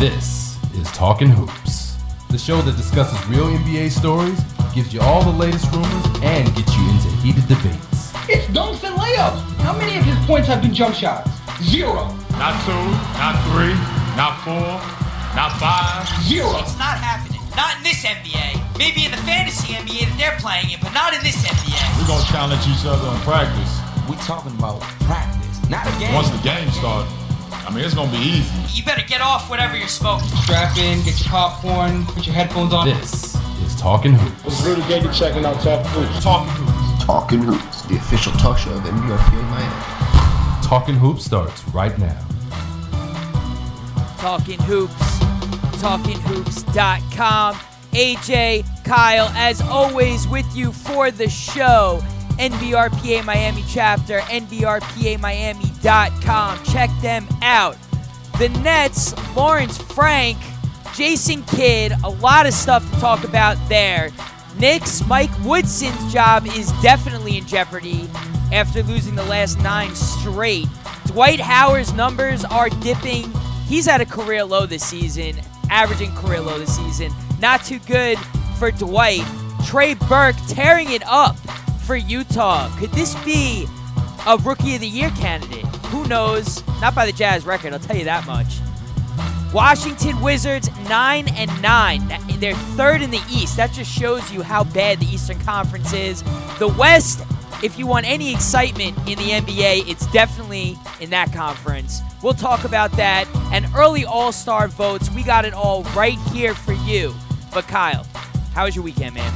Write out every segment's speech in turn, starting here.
This is Talkin Hoopz, the show that discusses real NBA stories, gives you all the latest rumors, and gets you into heated debates. It's dunks and layups. How many of his points have been jump shots? 0. Not 2, not 3, not 4, not 5. 0. It's not happening. Not in this NBA. Maybe in the fantasy NBA that they're playing in, but not in this NBA. We're going to challenge each other in practice. We talking about practice, not a game. Once the game starts, I mean, it's going to be easy. You better get off whatever you're smoking. Strap in, get your popcorn, put your headphones on. This is Talkin Hoopz. It's Rudy Gay checking out Talkin Hoopz. Talkin Hoopz. Talkin Hoopz, the official talk show of NBRPA Miami. Talkin Hoopz starts right now. Talkin Hoopz, talkinhoops.com. AJ, Kyle, as always, with you for the show. NBRPA Miami chapter, nbrpamiami.com. Check them out. The Nets, Lawrence Frank, Jason Kidd, a lot of stuff to talk about there. Knicks, Mike Woodson's job is definitely in jeopardy after losing the last 9 straight. Dwight Howard's numbers are dipping. He's at a career low this season, averaging career low this season. Not too good for Dwight. Trey Burke tearing it up for Utah. Could this be a Rookie of the Year candidate? Who knows? Not by the Jazz record, I'll tell you that much. Washington Wizards 9-9. They're third in the East. That just shows you how bad the Eastern Conference is. The West, if you want any excitement in the NBA, it's definitely in that conference. We'll talk about that. And early All-Star votes, we got it all right here for you. But Kyle, how was your weekend, man?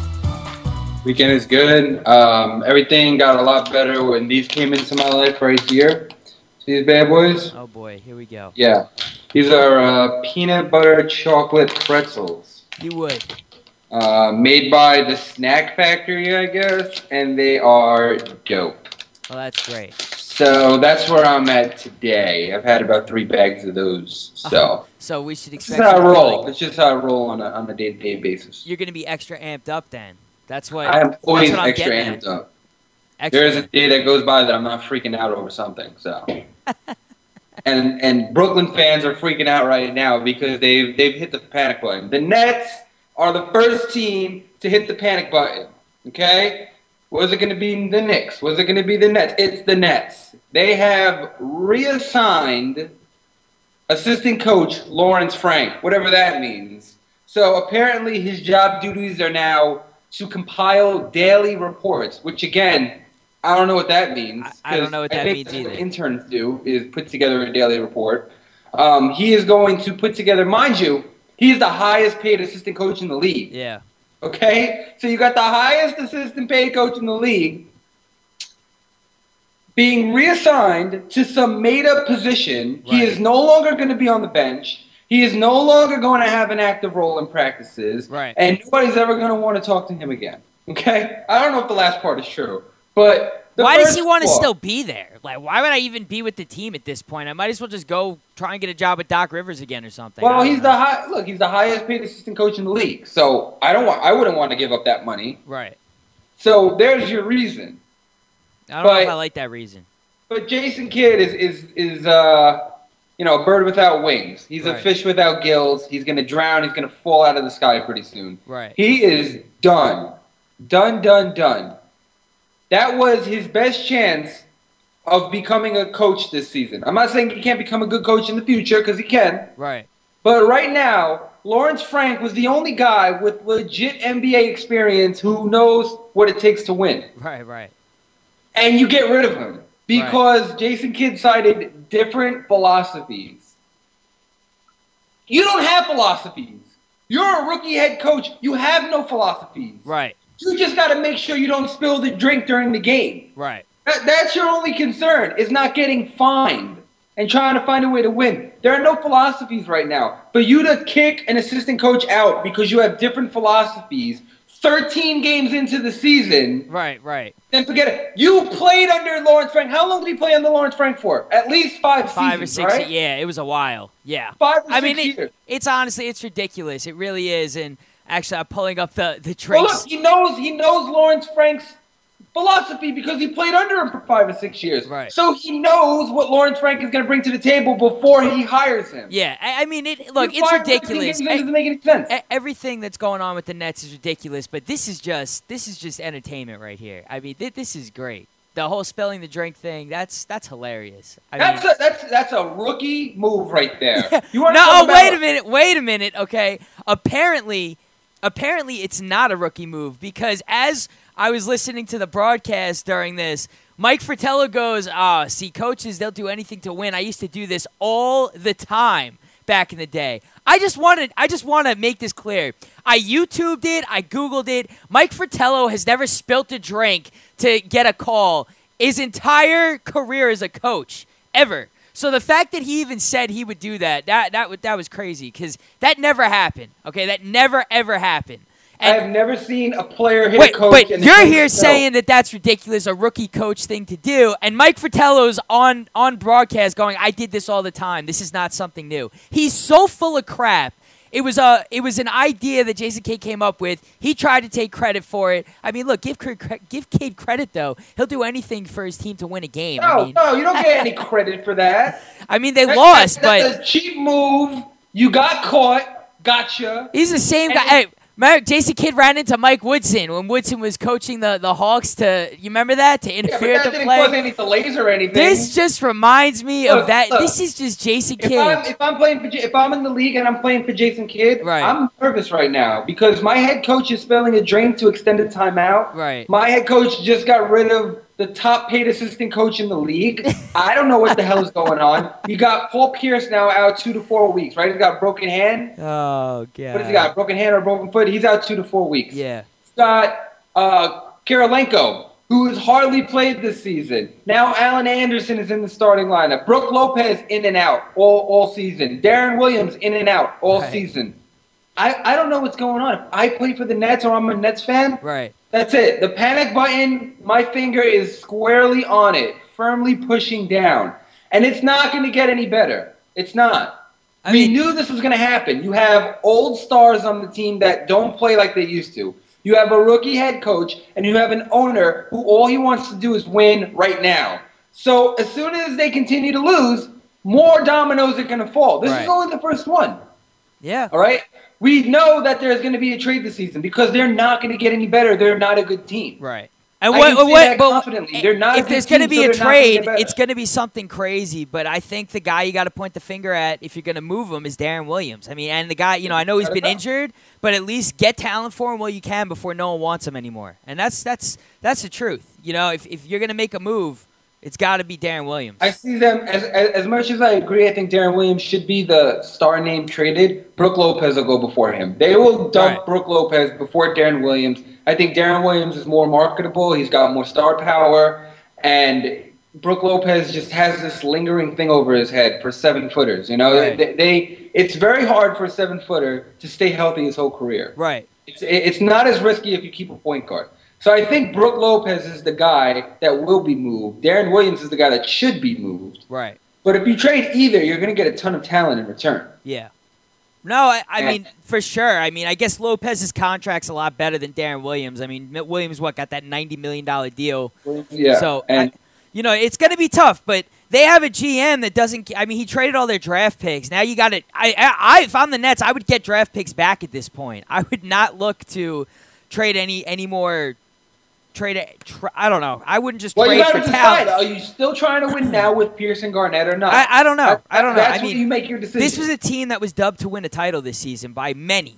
Weekend is good. Everything got a lot better when these came into my life right here. See these bad boys? Oh boy, here we go. Yeah. These are peanut butter chocolate pretzels. You would. Made by the Snack Factory, I guess, and they are dope. Well, that's great. So that's where I'm at today. I've had about 3 bags of those. So we should It's expect. just how I roll. It's just how I roll on a day-to-day basis. You're going to be extra amped up then. That's what. I am always that's what I'm extra getting amped at. up. Extra There is a day that goes by that I'm not freaking out over something. So, and Brooklyn fans are freaking out right now because they've hit the panic button. The Nets are the first team to hit the panic button. Okay, was it going to be the Knicks? Was it going to be the Nets? It's the Nets. They have reassigned assistant coach Lawrence Frank, whatever that means. So apparently his job duties are now to compile daily reports, which again, I don't know what that means. I don't know what that means either. What interns do is put together a daily report. He is going to put together, mind you, he's the highest paid assistant coach in the league. Yeah. Okay? So you got the highest assistant paid coach in the league being reassigned to some made-up position. Right. He is no longer going to be on the bench. He is no longer going to have an active role in practices. Right. And nobody's ever going to want to talk to him again. Okay? I don't know if the last part is true. But why does he want to still be there? Like, why would I even be with the team at this point? I might as well just go try and get a job with Doc Rivers again or something. Well, he's the highest paid assistant coach in the league. So I wouldn't want to give up that money. Right. So there's your reason. I don't know if I like that reason. But Jason Kidd is a bird without wings. He's a fish without gills. He's going to drown. He's going to fall out of the sky pretty soon. Right. He is done. Done. That was his best chance of becoming a coach this season. I'm not saying he can't become a good coach in the future, because he can. Right. But right now, Lawrence Frank was the only guy with legit NBA experience who knows what it takes to win. Right. And you get rid of him because Jason Kidd cited different philosophies. You don't have philosophies. You're a rookie head coach. You have no philosophies. Right. You just got to make sure you don't spill the drink during the game. Right. That's your only concern, is not getting fined and trying to find a way to win. There are no philosophies right now. For you to kick an assistant coach out because you have different philosophies 13 games into the season. Right. Then forget it. You played under Lawrence Frank. How long did he play under Lawrence Frank for? At least 5 seasons, 5 or 6, right? Yeah, it was a while. Yeah. 5 or 6 years. It's honestly, it's ridiculous. It really is. And actually, I'm pulling up the trades. Well, look, he knows Lawrence Frank's philosophy because he played under him for 5 or 6 years. Right. So he knows what Lawrence Frank is going to bring to the table before he hires him. Yeah, I mean, look, You it's fire ridiculous. It doesn't make any sense. Everything that's going on with the Nets is ridiculous, but this is just entertainment right here. I mean, this is great. The whole spilling the drink thing, that's hilarious. That's a rookie move right there. You want wait a minute, okay. Apparently it's not a rookie move because as I was listening to the broadcast during this, Mike Fratello goes, see, coaches, they'll do anything to win. I used to do this all the time back in the day. I just want to make this clear. I YouTubed it. I Googled it. Mike Fratello has never spilt a drink to get a call his entire career as a coach, ever. So the fact that he even said he would do that was crazy because that never happened. Okay, that never, ever happened. And I have never seen a player hit a coach. But you're here saying that that's ridiculous, a rookie coach thing to do, and Mike Fratello's on broadcast going, I did this all the time. This is not something new. He's so full of crap. It was an idea that Jason Kidd came up with. He tried to take credit for it. I mean, look, give Kidd credit, though. He'll do anything for his team to win a game. No, you don't get any credit for that. I mean, they lost, but... That's a cheap move. You got caught. Gotcha. He's the same guy. Hey, remember, Jason Kidd ran into Mike Woodson when Woodson was coaching the Hawks you remember that? To interfere at the play. That didn't cause any delays or anything. This just reminds me of that. This is just Jason Kidd. If I'm in the league and I'm playing for Jason Kidd, right. I'm nervous right now because my head coach is spilling a drink to extended timeout. Right. My head coach just got rid of the top paid assistant coach in the league. I don't know what the hell is going on. You got Paul Pierce now out 2 to 4 weeks, right? He's got a broken hand. Oh, God. What has he got? Broken hand or broken foot? He's out 2 to 4 weeks. Yeah. He's got Kirilenko, who has hardly played this season. Now Allen Anderson is in the starting lineup. Brook Lopez in and out all season. Darren Williams in and out all season. I don't know what's going on. If I play for the Nets or I'm a Nets fan, right. That's it. The panic button, my finger is squarely on it, firmly pushing down. And it's not going to get any better. It's not. We knew this was going to happen. You have old stars on the team that don't play like they used to. You have a rookie head coach, and you have an owner who all he wants to do is win right now. So as soon as they continue to lose, more dominoes are going to fall. This is only the first one. Yeah. All right? We know that there's going to be a trade this season because they're not going to get any better. They're not a good team. Right. And confidently. They're not if there's going to be a trade, it's going to be something crazy. But I think the guy you got to point the finger at if you're going to move him is Darren Williams. I mean, and the guy, I know he's been injured, but at least get talent for him while you can before no one wants him anymore. And that's the truth. If you're going to make a move, it's got to be Darren Williams. I see them, as much as I agree, I think Darren Williams should be the star name traded. Brook Lopez will go before him. They will dump Brook Lopez before Darren Williams. I think Darren Williams is more marketable. He's got more star power. And Brook Lopez just has this lingering thing over his head for 7-footers. It's very hard for a 7-footer to stay healthy his whole career. Right. It's not as risky if you keep a point guard. So I think Brook Lopez is the guy that will be moved. Darren Williams is the guy that should be moved. Right. But if you trade either, you're going to get a ton of talent in return. Yeah. No, I mean, for sure. I mean, I guess Lopez's contract's a lot better than Darren Williams. I mean, Williams, got that $90 million deal. Yeah. So, it's going to be tough, but they have a GM that doesn't – I mean, he traded all their draft picks. Now you got to – if I'm the Nets, I would get draft picks back at this point. I would not look to trade any more – I don't know. I wouldn't just trade for talent. Well, you got to decide. Are you still trying to win now with Pierce and Garnett or not? I don't know. That's when you make your decision. This was a team that was dubbed to win a title this season by many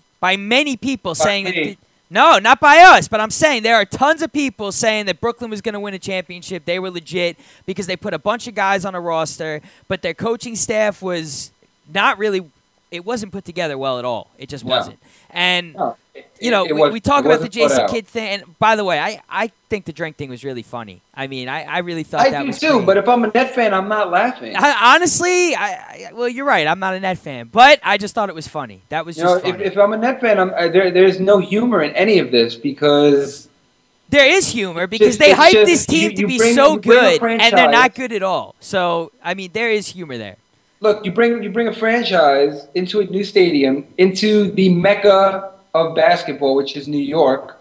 people saying that. No, not by us, but I'm saying there are tons of people saying that Brooklyn was going to win a championship. They were legit because they put a bunch of guys on a roster, but their coaching staff was not really. It wasn't put together well at all. It just wasn't. And we talk about the Jason Kidd thing. And by the way, I think the drink thing was really funny. I mean, I really thought that was I do too, but if I'm a Net fan, I'm not laughing. Honestly, well, you're right. I'm not a Net fan, but I just thought it was funny. That was just funny. If I'm a Net fan, there's no humor in any of this because there is humor because they hyped this team to be so good, and they're not good at all. So, I mean, there is humor there. Look, you bring a franchise into a new stadium, into the mecca of basketball, which is New York,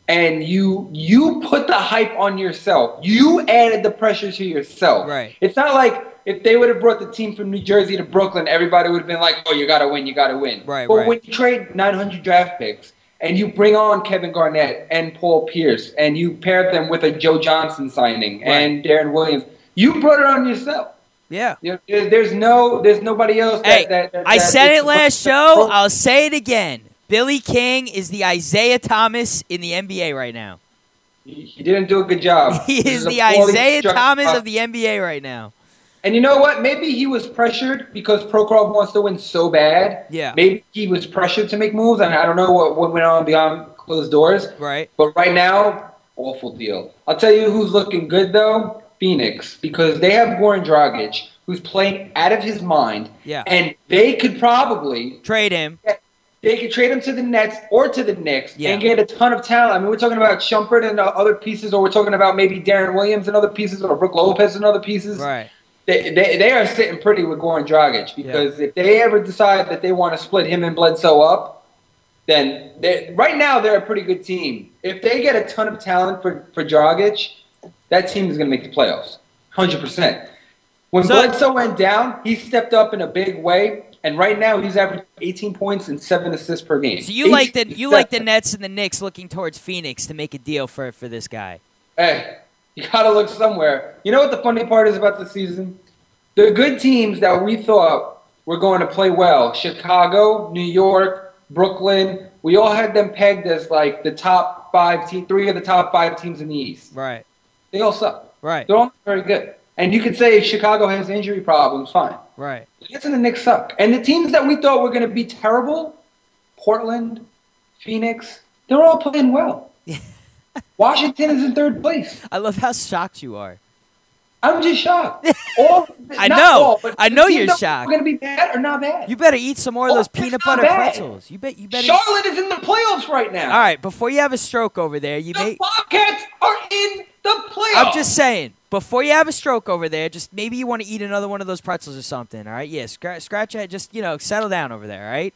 and you put the hype on yourself. You added the pressure to yourself. Right. It's not like if they would have brought the team from New Jersey to Brooklyn, everybody would have been like, oh, you got to win, you got to win. Right, but right. when you trade 900 draft picks and you bring on Kevin Garnett and Paul Pierce and you pair them with a Joe Johnson signing and Darren Williams, you brought it on yourself. Yeah. There's nobody else I said it last show. I'll say it again. Billy King is the Isaiah Thomas in the NBA right now. He didn't do a good job. He is the Isaiah Thomas of the NBA right now. And you know what? Maybe he was pressured because Prokhorov wants to win so bad. Yeah. Maybe he was pressured to make moves, and I don't know what went on beyond closed doors. Right. But right now, awful deal. I'll tell you who's looking good, though. Phoenix, because they have Goran Dragic, who's playing out of his mind. Yeah. And they could probably trade him. They could trade him to the Nets or to the Knicks and get a ton of talent. I mean, we're talking about Shumpert and other pieces, or we're talking about maybe Darren Williams and other pieces, or Brook Lopez and other pieces. Right. They are sitting pretty with Goran Dragic, because if they ever decide that they want to split him and Bledsoe up, then right now they're a pretty good team. If they get a ton of talent for Dragic, that team is going to make the playoffs, 100%. When Bledsoe went down, he stepped up in a big way, and right now he's averaging 18 points and 7 assists per game. So you like the Nets and the Knicks looking towards Phoenix to make a deal for this guy? Hey, you got to look somewhere. You know what the funny part is about the season? The good teams that we thought were going to play well, Chicago, New York, Brooklyn, we all had them pegged as like the top 5 teams, 3 of the top 5 teams in the East. Right. They all suck. Right. They're all not very good. And you could say Chicago has injury problems, fine. Right. The Nets and the Knicks suck. And the teams that we thought were going to be terrible, Portland, Phoenix, they're all playing well. Washington is in 3rd place. I love how shocked you are. I'm just shocked. I know. I know you're shocked. We're going to be bad or not bad. You better eat some more of those peanut butter pretzels. You better. Charlotte is in the playoffs right now. All right, before you have a stroke over there, the Bobcats are in the playoffs. I'm just saying, before you have a stroke over there, just maybe you want to eat another one of those pretzels or something. All right, yeah, scratch it. Just settle down over there.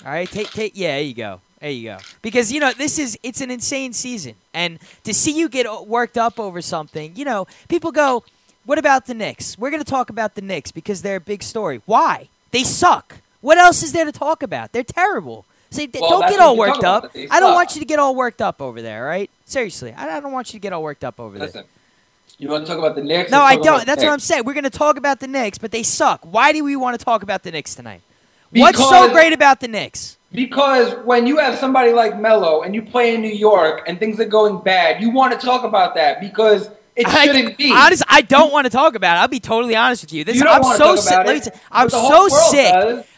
All right, take. Yeah, there you go. There you go. Because, it's an insane season. And to see you get worked up over something, people go, what about the Knicks? We're going to talk about the Knicks because they're a big story. Why? They suck. What else is there to talk about? They're terrible. So don't get all worked up. I don't want you to get all worked up over there, all right? Seriously. I don't want you to get all worked up over there. You want to talk about the Knicks? No, I don't. That's what I'm saying. We're going to talk about the Knicks, but they suck. Why do we want to talk about the Knicks tonight? What's so great about the Knicks? Because when you have somebody like Melo and you play in New York and things are going bad, you want to talk about that because it shouldn't be. Honestly, I don't want to talk about it. I'll be totally honest with you.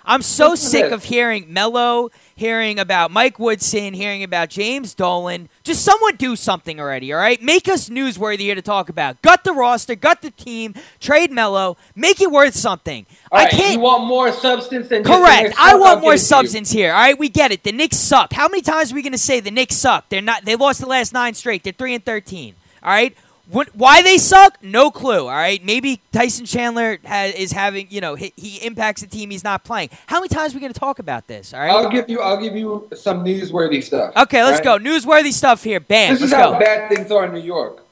I'm so sick of hearing Melo, hearing about Mike Woodson, hearing about James Dolan. Just someone do something already, all right? Make us newsworthy here to talk about. Gut the roster, gut the team, trade Melo, make it worth something. All right, you want more substance than just correct. I want more substance here. All right, we get it. The Knicks suck. How many times are we going to say the Knicks suck? They lost the last 9 straight. They're 3-13. All right. Why they suck? No clue. All right. Maybe Tyson Chandler is having. He impacts the team. He's not playing. How many times are we going to talk about this? All right. I'll give you some newsworthy stuff. Okay, let's go. Newsworthy stuff here. Bam. This is how bad things are in New York.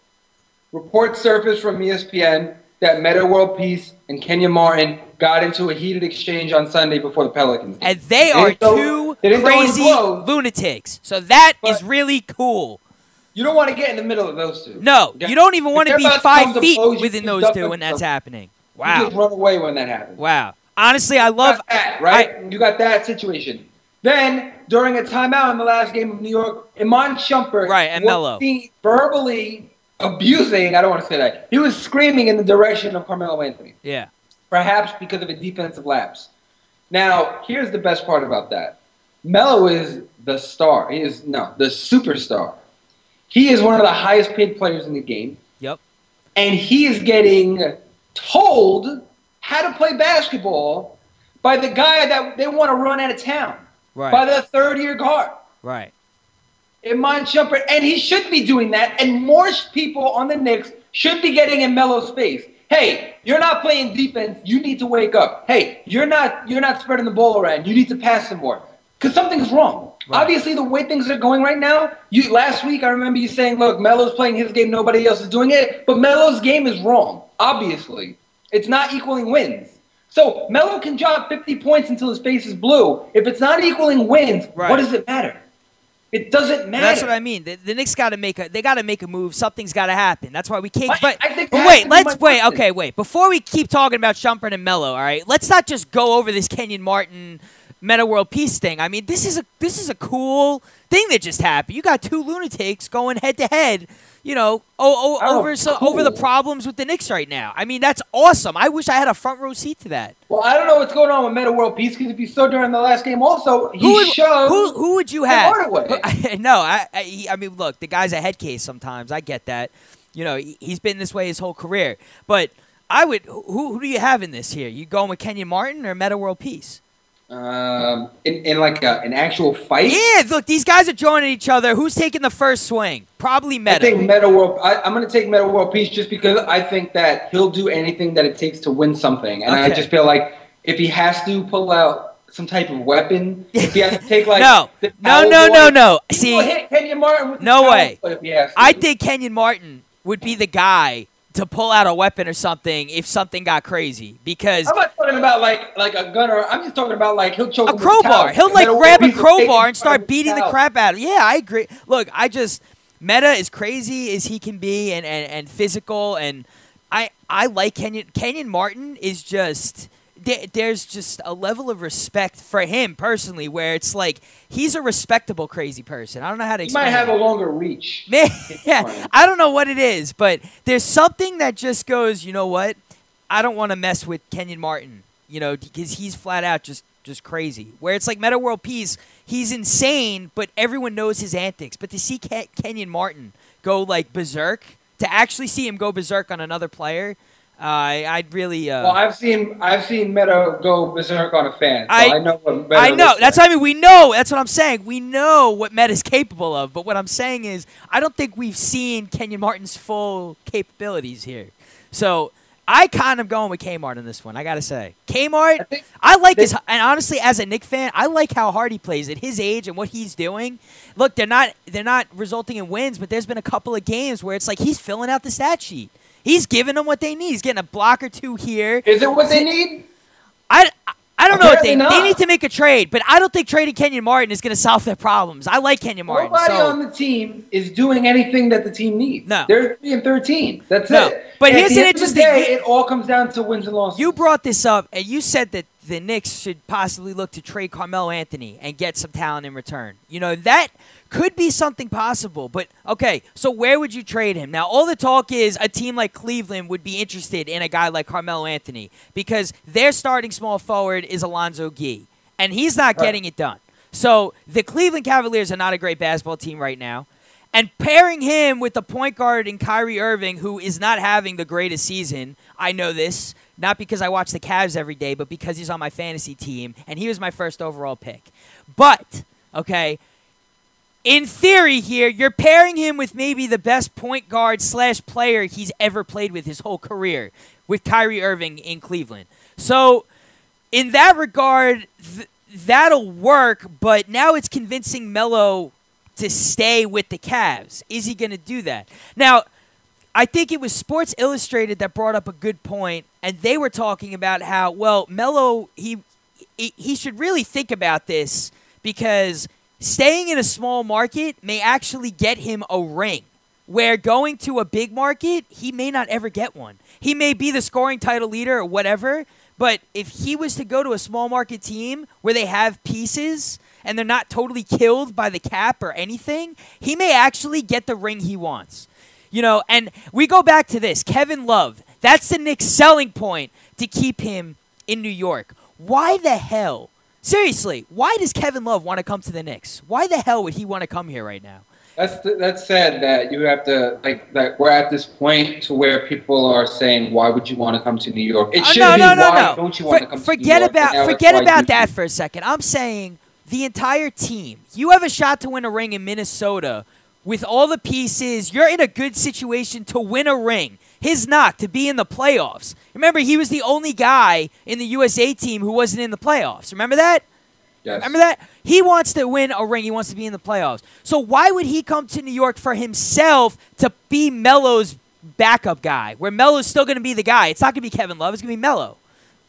Reports surfaced from ESPN that Meta World Peace and Kenya Martin got into a heated exchange on Sunday before the Pelicans. And they are two crazy lunatics. So that is really cool. You don't want to get in the middle of those two. No, you don't even want to be 5 feet within those two when that's happening. Wow. You just run away when that happens. Wow. Honestly, I love that, right? You got that situation. Then, during a timeout in the last game of New York, Iman Shumpert and Melo verbally abusing, I don't want to say that. He was screaming in the direction of Carmelo Anthony. Yeah. Perhaps because of a defensive lapse. Now, here's the best part about that. Melo is the star. He is, the superstar. He is one of the highest paid players in the game. Yep. And he is getting told how to play basketball by the guy that they want to run out of town. Right. By the third-year guard. Right. Iman Shumpert. And he should be doing that. And more people on the Knicks should be getting in Melo's face. Hey, you're not playing defense. You need to wake up. Hey, you're not spreading the ball around. You need to pass some more. Because something's wrong. Right. Obviously, the way things are going right now, last week I remember you saying, look, Melo's playing his game, nobody else is doing it, but Melo's game is wrong, obviously. It's not equaling wins. So Melo can drop 50 points until his face is blue. If it's not equaling wins, what does it matter? It doesn't matter. That's what I mean. The Knicks got to make a move. Something's got to happen. That's why we can't. But wait. Before we keep talking about Shumpert and Melo, all right, let's not just go over this Kenyon Martin Meta World Peace thing. I mean, this is a cool thing that just happened. You got two lunatics going head to head. Over the problems with the Knicks right now. I mean, that's awesome. I wish I had a front row seat to that. Well, I don't know what's going on with Meta World Peace, because if you saw during the last game also, who would you have? I mean, look, the guy's a head case sometimes. I get that. He's been this way his whole career. But I would. Who do you have in this here? You going with Kenyon Martin or Meta World Peace? In like an actual fight? Yeah, look, these guys are joining each other. Who's taking the first swing? Probably Meta. I think Meta World. I'm going to take Meta World Peace just because I think that he'll do anything that it takes to win something, and I just feel like if he has to pull out some type of weapon, if he has to take like no. See, hit Kenyon Martin with no way. If he has to. I think Kenyon Martin would be the guy to pull out a weapon or something if something got crazy, because I'm not talking about like a gunner. I'm just talking about like he'll choke a crowbar. He'll grab a crowbar and start beating the crap out of it. Yeah, I agree. Look, Meta is crazy as he can be and physical, and I like Kenyon Martin is just. There's just a level of respect for him personally where it's like he's a respectable crazy person. I don't know how to explain. He might have a longer reach. Yeah, I don't know what it is, but there's something that just goes, you know what? I don't want to mess with Kenyon Martin, because he's flat out just crazy. Where it's like Meta World Peace, he's insane, but everyone knows his antics. But to see Kenyon Martin go like berserk, to actually see him go berserk on another player, I'd really. Well, I've seen Meta go berserk on a fan. So I know what Meta. I know. That's what I mean. We know. That's what I'm saying. We know what Meta's capable of. But what I'm saying is, I don't think we've seen Kenyon Martin's full capabilities here. So I kind of going with Kmart in this one. I gotta say, Kmart. I like his, and honestly, as a Knicks fan, I like how hard he plays at his age and what he's doing. Look, they're not resulting in wins, but there's been a couple of games where it's like he's filling out the stat sheet. He's giving them what they need. He's getting a block or two here. Is it what they need? I don't know what they need to make a trade, but I don't think trading Kenyon Martin is going to solve their problems. I like Kenyon Martin. Nobody on the team is doing anything that the team needs. No. They're 3-13. That's it. But here's an interesting thing. It all comes down to wins and losses. You brought this up, and you said that the Knicks should possibly look to trade Carmelo Anthony and get some talent in return. That could be something possible. But, okay, so where would you trade him? Now, all the talk is a team like Cleveland would be interested in a guy like Carmelo Anthony because their starting small forward is Alonzo Gee, and he's not getting it done. So the Cleveland Cavaliers are not a great basketball team right now. And pairing him with the point guard in Kyrie Irving, who is not having the greatest season, I know this, not because I watch the Cavs every day, but because he's on my fantasy team, and he was my first overall pick. But, okay, in theory here, you're pairing him with maybe the best point guard / player he's ever played with his whole career, with Kyrie Irving in Cleveland. So, in that regard, that'll work, but now it's convincing Melo to stay with the Cavs. Is he going to do that? Now, I think it was Sports Illustrated that brought up a good point, and they were talking about how, well, Melo, he should really think about this because staying in a small market may actually get him a ring, where going to a big market, he may not ever get one. He may be the scoring title leader or whatever, but if he was to go to a small market team where they have pieces and they're not totally killed by the cap or anything, he may actually get the ring he wants. And we go back to this. Kevin Love, that's the Knicks' selling point to keep him in New York. Why the hell? Seriously, why does Kevin Love want to come to the Knicks? Why the hell would he want to come here right now? That's sad that you have to, that we're at this point to where people are saying, why would you want to come to New York? It should be, why don't you want to come to New York? Forget about that for a second. I'm saying the entire team. You have a shot to win a ring in Minnesota with all the pieces. You're in a good situation to win a ring. His knock to be in the playoffs. Remember, he was the only guy in the USA team who wasn't in the playoffs. Remember that? Yes. Remember that? He wants to win a ring. He wants to be in the playoffs. So why would he come to New York for himself to be Melo's backup guy, where Melo's still going to be the guy? It's not going to be Kevin Love. It's going to be Melo.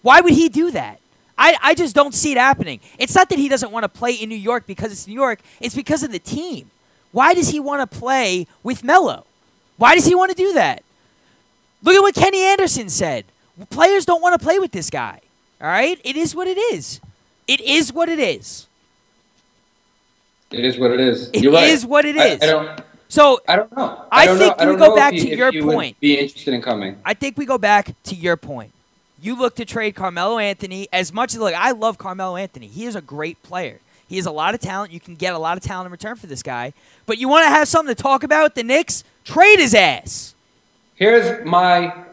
Why would he do that? I just don't see it happening. It's not that he doesn't want to play in New York because it's New York. It's because of the team. Why does he want to play with Melo? Why does he want to do that? Look at what Kenny Anderson said. Players don't want to play with this guy. All right? It is what it is. It is what it is. It is what it is. It You're right. is what it is. I don't know. I think we go back to your point. point. Be interested in coming. I think we go back to your point. You look to trade Carmelo Anthony as much as I love Carmelo Anthony. He is a great player. He has a lot of talent. You can get a lot of talent in return for this guy. But you want to have something to talk about with the Knicks? Trade his ass. Here's my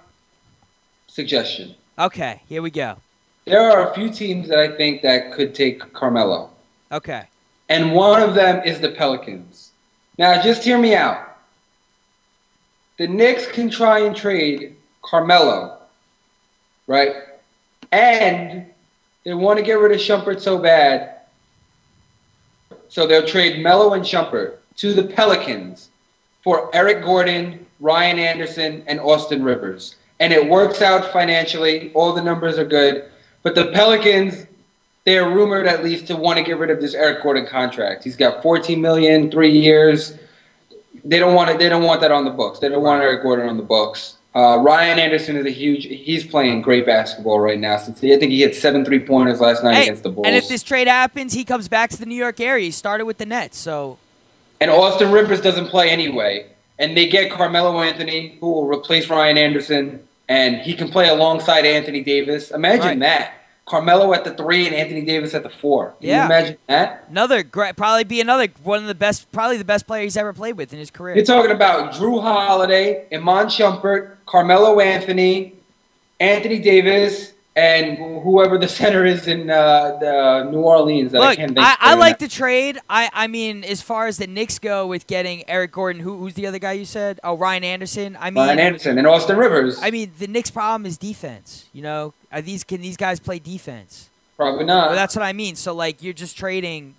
suggestion. Okay, here we go. There are a few teams that I think that could take Carmelo. Okay. And one of them is the Pelicans. Now, just hear me out. The Knicks can try and trade Carmelo, right? And they want to get rid of Shumpert so bad, so they'll trade Melo and Shumpert to the Pelicans for Eric Gordon, Ryan Anderson, and Austin Rivers. And it works out financially. All the numbers are good. But the Pelicans, they're rumored at least to want to get rid of this Eric Gordon contract. He's got $14 million, 3 years. They don't want it. They don't want that on the books. They don't want Eric Gordon on the books. Ryan Anderson is he's playing great basketball right now. I think he hit 7 3-pointers last night against the Bulls. And if this trade happens, he comes back to the New York area. He started with the Nets, so. And Austin Rivers doesn't play anyway. And they get Carmelo Anthony, who will replace Ryan Anderson, and he can play alongside Anthony Davis. Imagine that. Carmelo at the 3 and Anthony Davis at the 4. Can you imagine that? Probably one of the best, probably the best player he's ever played with in his career. You're talking about Drew Holiday, Iman Shumpert, Carmelo Anthony, Anthony Davis, and whoever the center is in the New Orleans. Look, I like the trade. I mean, as far as the Knicks go with getting Eric Gordon, who's the other guy you said? Oh, Ryan Anderson. Ryan Anderson and Austin Rivers. I mean, the Knicks' problem is defense. You know, can these guys play defense? Probably not. Well, that's what I mean. So, you're just trading.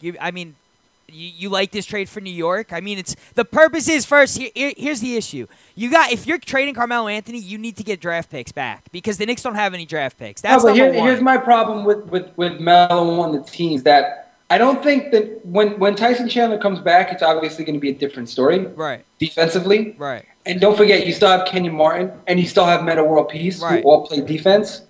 You like this trade for New York? I mean, the purpose is first. Here's the issue. If you're trading Carmelo Anthony, you need to get draft picks back because the Knicks don't have any draft picks. That's number one. Here's my problem with Melo on the teams that I don't think that when Tyson Chandler comes back, it's obviously going to be a different story. Right. Defensively. Right. And don't forget, you still have Kenyon Martin and you still have Metta World Peace who all play defense.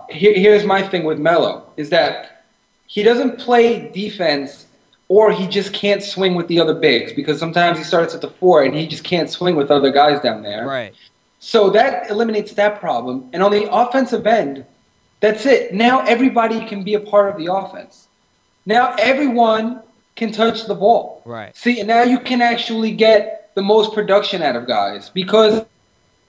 Here's my thing with Melo is that he doesn't play defense. Or he just can't swing with the other bigs because sometimes he starts at the 4 and he just can't swing with other guys down there. Right. So that eliminates that problem. And on the offensive end, that's it. Now everybody can be a part of the offense. Now everyone can touch the ball. Right. See, and now you can actually get the most production out of guys because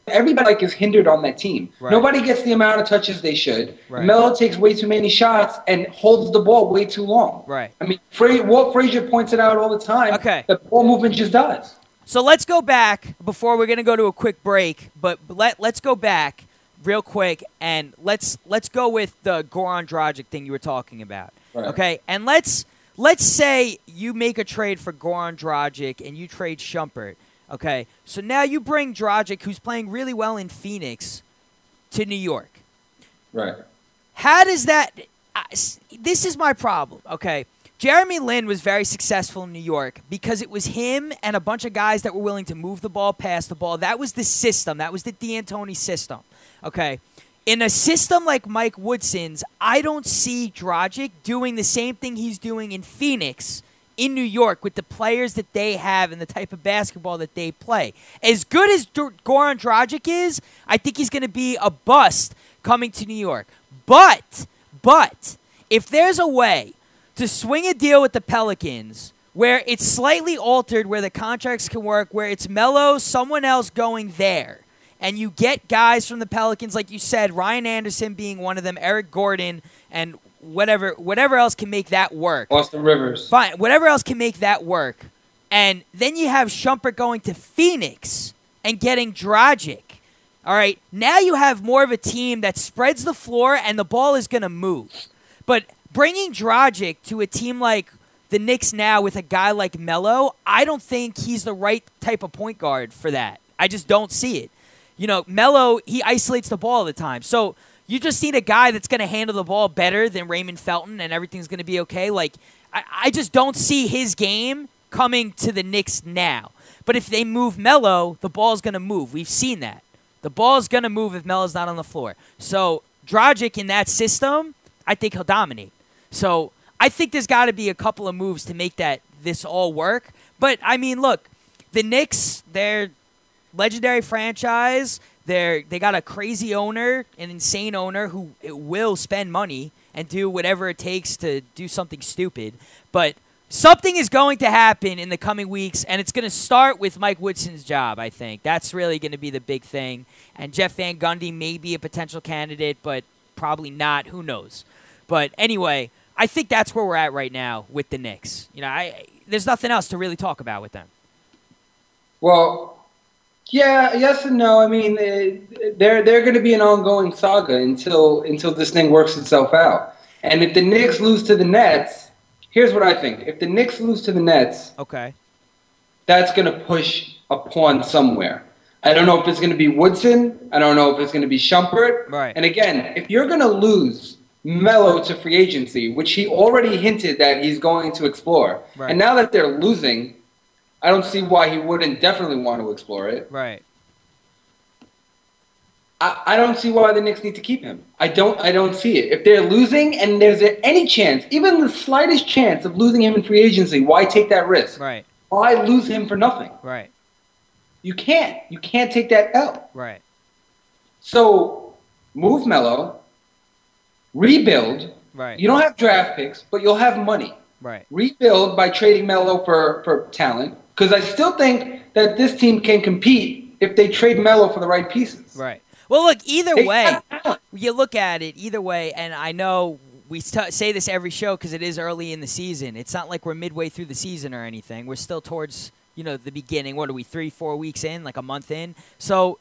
everybody is hindered on that team. Right. Nobody gets the amount of touches they should. Right. Melo takes way too many shots and holds the ball way too long. Right. I mean, Walt Frazier points it out all the time. Okay. The ball movement just does. So let's go back before we're going to go to a quick break, but let's go back real quick and let's go with the Goran Dragic thing you were talking about. Right. Okay? And let's say you make a trade for Goran Dragic and you trade Shumpert. Okay, so now you bring Dragic, who's playing really well in Phoenix, to New York. Right. How does that this is my problem, okay? Jeremy Lin was very successful in New York because it was him and a bunch of guys that were willing to move the ball, pass the ball. That was the system. That was the D'Antoni system, okay? In a system like Mike Woodson's, I don't see Dragic doing the same thing he's doing in Phoenix in New York with the players that they have and the type of basketball that they play. As good as Goran Dragic is, I think he's going to be a bust coming to New York. But, if there's a way to swing a deal with the Pelicans where it's slightly altered, where the contracts can work, where it's Melo, someone else going there, and you get guys from the Pelicans, like you said, Ryan Anderson being one of them, Eric Gordon, and whatever else can make that work. Austin Rivers. Fine, whatever else can make that work. And then you have Shumpert going to Phoenix and getting Dragic. All right, now you have more of a team that spreads the floor and the ball is going to move. But bringing Dragic to a team like the Knicks now with a guy like Melo, I don't think he's the right type of point guard for that. I just don't see it. You know, Melo, he isolates the ball all the time. So you just need a guy that's going to handle the ball better than Raymond Felton and everything's going to be okay. Like, I just don't see his game coming to the Knicks now. But if they move Melo, the ball's going to move. We've seen that. The ball's going to move if Melo's not on the floor. So Dragic in that system, I think he'll dominate. So I think there's got to be a couple of moves to make this all work. But, I mean, look, the Knicks, they're legendary franchise. They got a crazy owner, an insane owner who will spend money and do whatever it takes to do something stupid. But something is going to happen in the coming weeks, and it's going to start with Mike Woodson's job, I think. That's really going to be the big thing. And Jeff Van Gundy may be a potential candidate, but probably not. Who knows? But anyway, I think that's where we're at right now with the Knicks. You know, there's nothing else to really talk about with them. Well, yeah, yes and no. I mean, they're going to be an ongoing saga until this thing works itself out. And if the Knicks lose to the Nets, here's what I think. If the Knicks lose to the Nets, okay, that's going to push a pawn somewhere. I don't know if it's going to be Woodson. I don't know if it's going to be Shumpert. Right. And again, if you're going to lose Melo to free agency, which he already hinted that he's going to explore, right. And now that they're losing, I don't see why he wouldn't definitely want to explore it. Right. I don't see why the Knicks need to keep him. I don't see it. If they're losing and there's any chance, even the slightest chance of losing him in free agency, why take that risk? Right. Why lose him for nothing? Right. You can't. You can't take that L. Right. So move Melo, rebuild. Right. You don't have draft picks, but you'll have money. Right. Rebuild by trading Melo for talent, because I still think that this team can compete if they trade Melo for the right pieces. Right. Well, look, either way, you look at it either way, and I know we say this every show because it is early in the season. It's not like we're midway through the season or anything. We're still towards, the beginning. What are we, 3-4 weeks in, like a month in? So,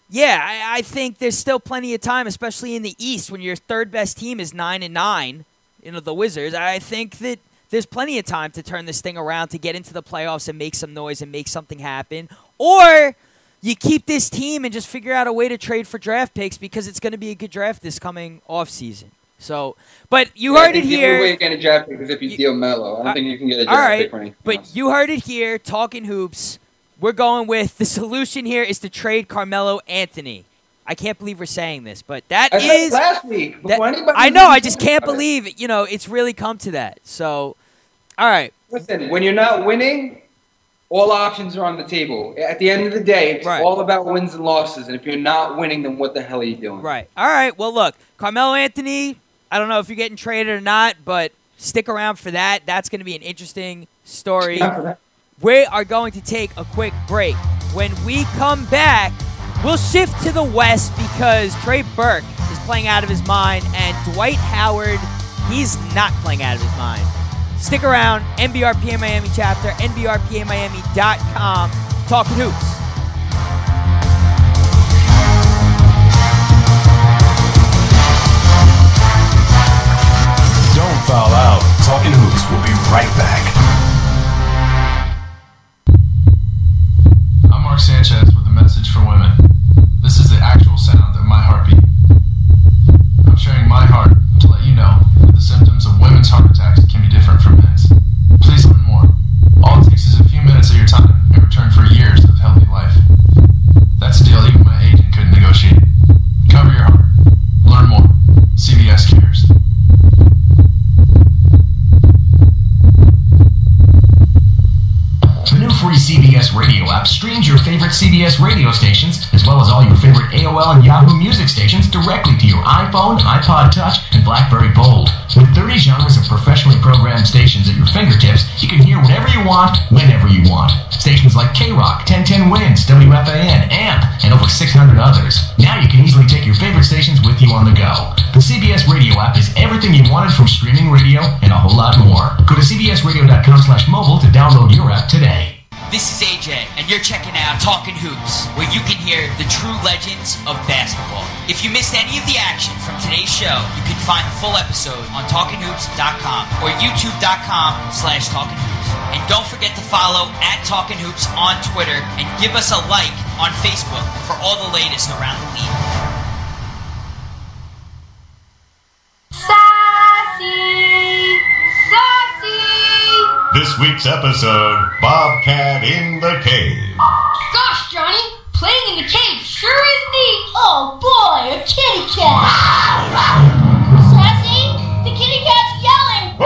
yeah, I think there's still plenty of time, especially in the East when your third best team is 9-9, the Wizards. I think that there's plenty of time to turn this thing around, to get into the playoffs and make some noise and make something happen. Or you keep this team and just figure out a way to trade for draft picks, because it's going to be a good draft this coming offseason. So, but you heard it here. The only way you get a draft pick is if you deal Melo. I don't think you can get a draft pick for anything but else. You heard it here, Talkin Hoopz. We're going with the solution here is to trade Carmelo Anthony. I can't believe we're saying this, but that is... I said last week. I know, I just can't believe it. It's really come to that. So, all right. Listen, when you're not winning, all options are on the table. At the end of the day, it's all about wins and losses. And if you're not winning, then what the hell are you doing? Right. All right. Well, look, Carmelo Anthony, I don't know if you're getting traded or not, but stick around for that. That's going to be an interesting story. We are going to take a quick break. When we come back, we'll shift to the West because Trey Burke is playing out of his mind, and Dwight Howard, he's not playing out of his mind. Stick around. NBRPA Miami chapter, NBRPAMiami.com. Talkin Hoopz. Don't foul out. Talkin Hoopz will be right back. I'm Mark Sanchez with a message for women. This is the actual sound of my heartbeat. I'm sharing my heart to let you know that the symptoms of women's heart attacks can be different from men's. Please learn more. All it takes is a few minutes of your time in return for years of healthy life. That's a deal even my agent couldn't negotiate. Cover your heart. Learn more. CVS Cares. The new free CBS radio app streams your favorite CBS radio stations, as well as all your favorite AOL and Yahoo Music stations directly to your iPhone, iPod Touch, and BlackBerry Bold. With 30 genres of professionally programmed stations at your fingertips, you can hear whatever you want, whenever you want. Stations like K-Rock, 1010 Wins, WFAN, AMP, and over 600 others. Now you can easily take your favorite stations with you on the go. The CBS radio app is everything you wanted from streaming radio and a whole lot more. Go to cbsradio.com/mobile to download your app today. This is AJ, and you're checking out Talkin Hoops, where you can hear the true legends of basketball. If you missed any of the action from today's show, you can find the full episode on talkinhoops.com or youtube.com/talkinhoops. And don't forget to follow @Talkin Hoops on Twitter and give us a like on Facebook for all the latest around the league. This week's episode, Bobcat in the Cave. Gosh, Johnny, playing in the cave sure is neat. Oh boy, a kitty cat. Sassy, the kitty cat's yelling.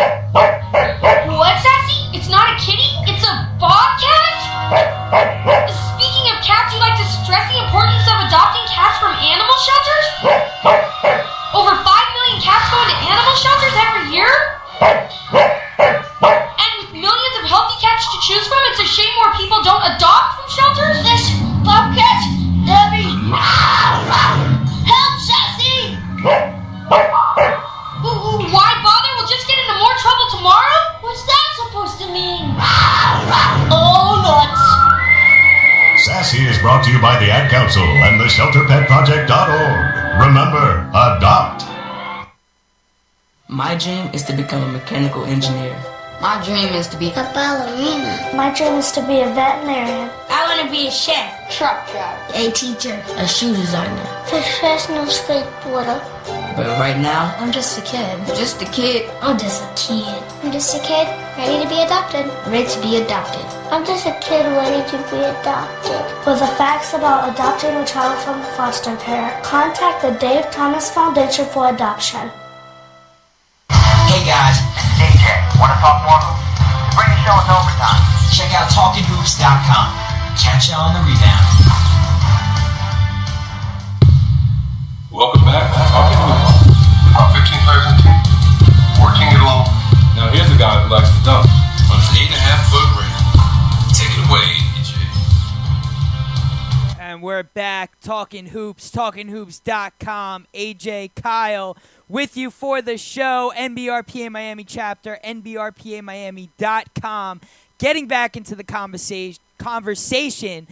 What, Sassy? It's not a kitty, it's a bobcat? Speaking of cats, you'd like to stress the importance of adopting cats from animal shelters? Over 5 million cats go into animal shelters every year? Millions of healthy cats to choose from. It's a shame more people don't adopt from shelters. This bobcat's heavy. Help, Sassy! Why bother? We'll just get into more trouble tomorrow? What's that supposed to mean? Oh, nuts! Sassy is brought to you by the Ad Council and the ShelterPetProject.org. Remember, adopt. My dream is to become a mechanical engineer. My dream is to be a ballerina. My dream is to be a veterinarian. I want to be a chef, truck driver, a teacher, a shoe designer, professional skateboarder. But right now, I'm just a kid. Just a kid. I'm just a kid. I'm just a kid ready to be adopted. Ready to be adopted. I'm just a kid ready to be adopted. For the facts about adopting a child from a foster care, contact the Dave Thomas Foundation for Adoption. Hey guys, this is AJ. Want to talk more hoops? Bring the show in overtime. Check out talkinhoops.com. Catch you on the rebound. Welcome back to Talkin Hoopz. About 15 players in the team, 14 get along. Now here's a guy who likes to dunk on an 8.5-foot rim. Take it away, AJ. And we're back, Talkin Hoops, talkinhoops.com. AJ, Kyle, with you for the show, NBRPA Miami chapter, nbrpamiami.com. Getting back into the conversation,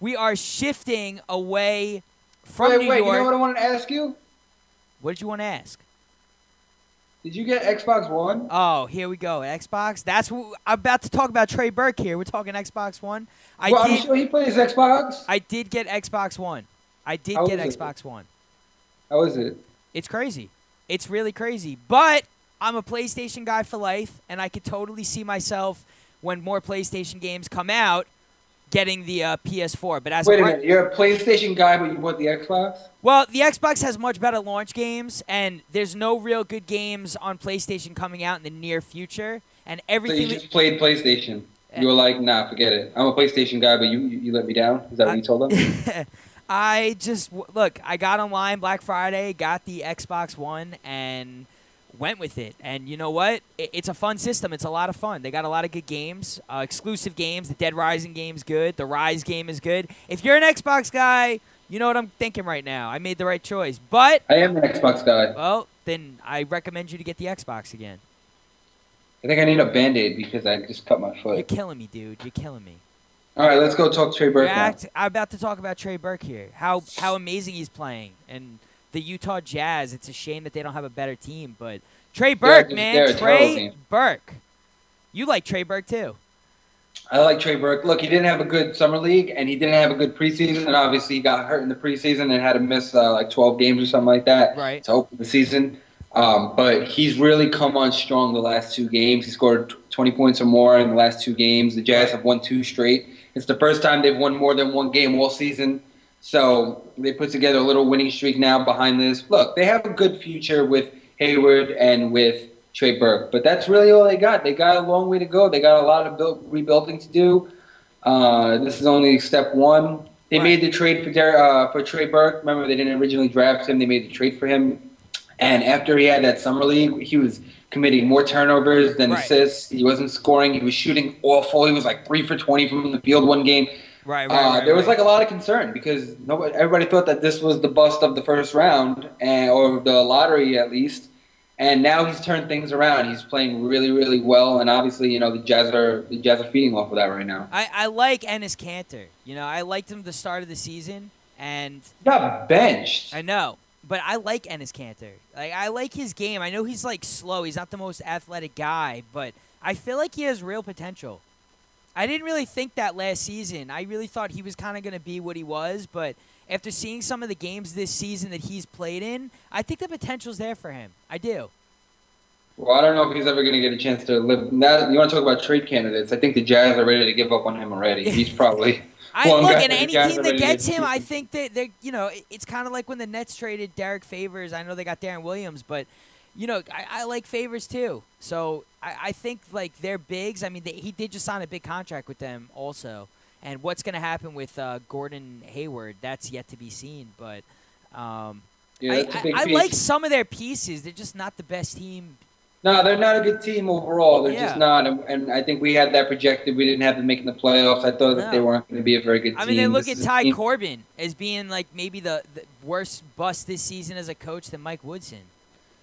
we are shifting away from New York. You know what I wanted to ask you? What did you want to ask? Did you get Xbox One? Oh, here we go. Xbox. That's what I'm about to talk about. Trey Burke here. We're talking Xbox One. I'm sure he plays Xbox. I did get Xbox One. Xbox One. How is it? It's crazy. It's really crazy. But I'm a PlayStation guy for life, and I could totally see myself when more PlayStation games come out getting the PS4. But Wait a minute. You're a PlayStation guy, but you want the Xbox? Well, the Xbox has much better launch games, and there's no real good games on PlayStation coming out in the near future. And everything. So you just played PlayStation. You were like, nah, forget it. I'm a PlayStation guy, but you let me down? Is that what you told them? I just, look, I got online Black Friday, got the Xbox One, and went with it. And you know what? It's a fun system. It's a lot of fun. They got a lot of good games, exclusive games. The Dead Rising game's good. The Rise game is good. If you're an Xbox guy, you know what I'm thinking right now. I made the right choice. But I am an Xbox guy. Well, then I recommend you to get the Xbox again. I think I need a Band-Aid because I just cut my foot. You're killing me, dude. You're killing me. All right, let's go talk Trey Burke now. I'm about to talk about Trey Burke here. How amazing he's playing. And the Utah Jazz, it's a shame that they don't have a better team. But Trey Burke, man. Trey Burke. You like Trey Burke, too. I like Trey Burke. Look, he didn't have a good summer league, and he didn't have a good preseason. And obviously, he got hurt in the preseason and had to miss like 12 games or something like that to open the season. But he's really come on strong the last 2 games. He scored 20 points or more in the last 2 games. The Jazz have won 2 straight. It's the first time they've won more than 1 game all season. So they put together a little winning streak now behind this. Look, they have a good future with Hayward and with Trey Burke. But that's really all they got. They got a long way to go. They got a lot of rebuilding to do. This is only step 1. They made the trade for Trey Burke. Remember, they didn't originally draft him. They made the trade for him. And after he had that summer league, he was committing more turnovers than assists. He wasn't scoring. He was shooting awful. He was like 3 for 20 from the field one game. There was like a lot of concern because everybody thought that this was the bust of the first round or the lottery at least. And now he's turned things around. He's playing really, really well, and obviously, the Jazz are feeding off of that right now. I like Enes Kanter. I liked him at the start of the season, and he got benched. I know, but I like Enes Kanter. I like his game. I know he's slow. He's not the most athletic guy, but I feel like he has real potential. I didn't really think that last season. I really thought he was kind of going to be what he was, but after seeing some of the games this season that he's played in, I think the potential's there for him. I do. Well, I don't know if he's ever going to get a chance to live. Now, you want to talk about trade candidates? I think the Jazz are ready to give up on him already. He's probably and any team that gets him, I think that they're. It's kind of like when the Nets traded Derek Favors. I know they got Darren Williams, but I like Favors too. So I think they're bigs. I mean, he did just sign a big contract with them also. And what's going to happen with Gordon Hayward, that's yet to be seen. But I like some of their pieces. They're just not the best team. No, they're not a good team overall. They're just not. And I think we had that projected. We didn't have them making the playoffs. I thought that they weren't going to be a very good team. I mean, they look at Ty Corbin as being maybe the worst bust this season as a coach than Mike Woodson.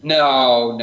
No.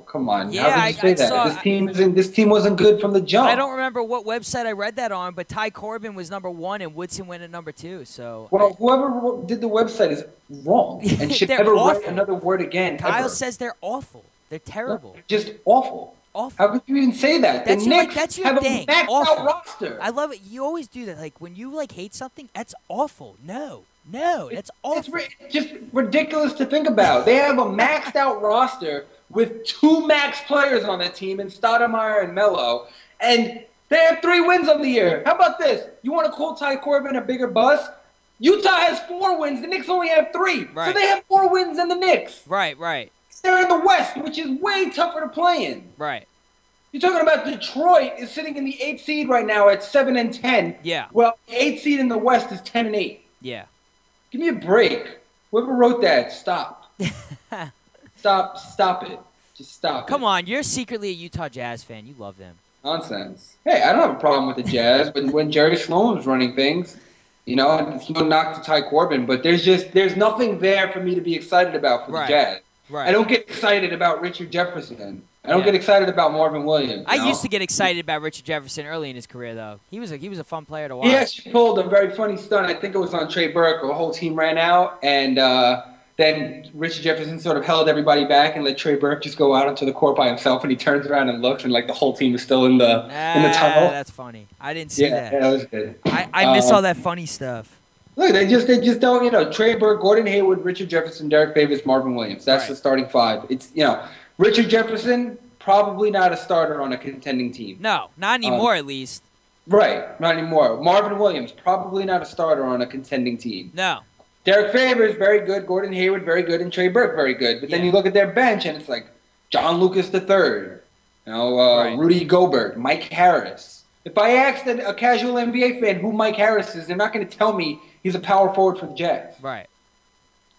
Come on. Yeah, how could you say that? This team wasn't good from the jump. I don't remember what website I read that on, but Ty Corbin was number 1 and Woodson went at number 2. So whoever did the website is wrong and should never write another word again. Kyle says they're awful. They're terrible. Just awful. Awful. How could you even say that? That's the Knicks that's your have thing. a maxed out roster. I love it. You always do that. When you hate something, that's awful. No, that's awful. It's just ridiculous to think about. They have a maxed out roster with 2 max players on the team in Stoudemire and Melo, and they have 3 wins on the year. How about this? You want to call Ty Corbin a bigger bust? Utah has 4 wins. The Knicks only have 3. Right. So they have 4 wins than the Knicks. Right. They're in the West, which is way tougher to play in. Right. You're talking about Detroit is sitting in the 8th seed right now at 7-10. Yeah. Well, the 8th seed in the West is 10-8. Yeah. Give me a break. Whoever wrote that, stop. Stop it. Just stop Come on, you're secretly a Utah Jazz fan. You love them. Nonsense. Hey, I don't have a problem with the Jazz, but when Jerry Sloan's running things, it's no knock to Ty Corbin, but there's nothing there for me to be excited about for the Jazz. Right. I don't get excited about Richard Jefferson. I don't get excited about Marvin Williams. I used to get excited about Richard Jefferson early in his career, though. He was a fun player to watch. He actually pulled a very funny stunt. I think it was on Trey Burke. The whole team ran out, and then Richard Jefferson sort of held everybody back and let Trey Burke just go out onto the court by himself. And he turns around and looks, and the whole team is still in the tunnel. That's funny. I didn't see that. Yeah, that was good. I miss all that funny stuff. Look, they just don't, Trey Burke, Gordon Hayward, Richard Jefferson, Derek Favors, Marvin Williams. That's the starting 5. It's, Richard Jefferson, probably not a starter on a contending team. No, not anymore at least. Right, not anymore. Marvin Williams, probably not a starter on a contending team. No. Derek Favors, very good. Gordon Hayward, very good. And Trey Burke, very good. But then you look at their bench, and it's John Lucas III, Rudy Gobert, Mike Harris. If I asked a casual NBA fan who Mike Harris is, they're not going to tell me he's a power forward for the Jazz. Right.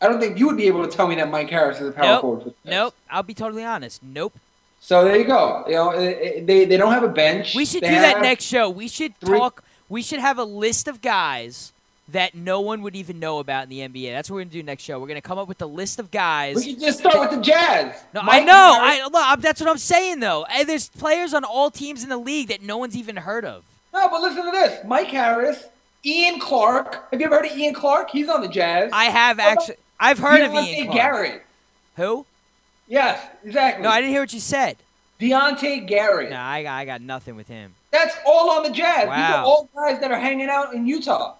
I don't think you would be able to tell me that Mike Harris is a power forward for the Jazz. Nope. I'll be totally honest. Nope. So there you go. They don't have a bench. We should do that next show. We should talk. We should have a list of guys that no one would even know about in the NBA. That's what we're going to do next show. We're going to come up with a list of guys. We should just start with the Jazz. No, I know. That's what I'm saying, though. And there's players on all teams in the league that no one's even heard of. No, but listen to this. Mike Harris, Ian Clark. Have you ever heard of Ian Clark? He's on the Jazz. I have actually. I've heard of Ian Clark. Garrett. Who? Yes, exactly. No, I didn't hear what you said. Deontay Garrett. No, I got nothing with him. That's all on the Jazz. Wow. These are all guys that are hanging out in Utah.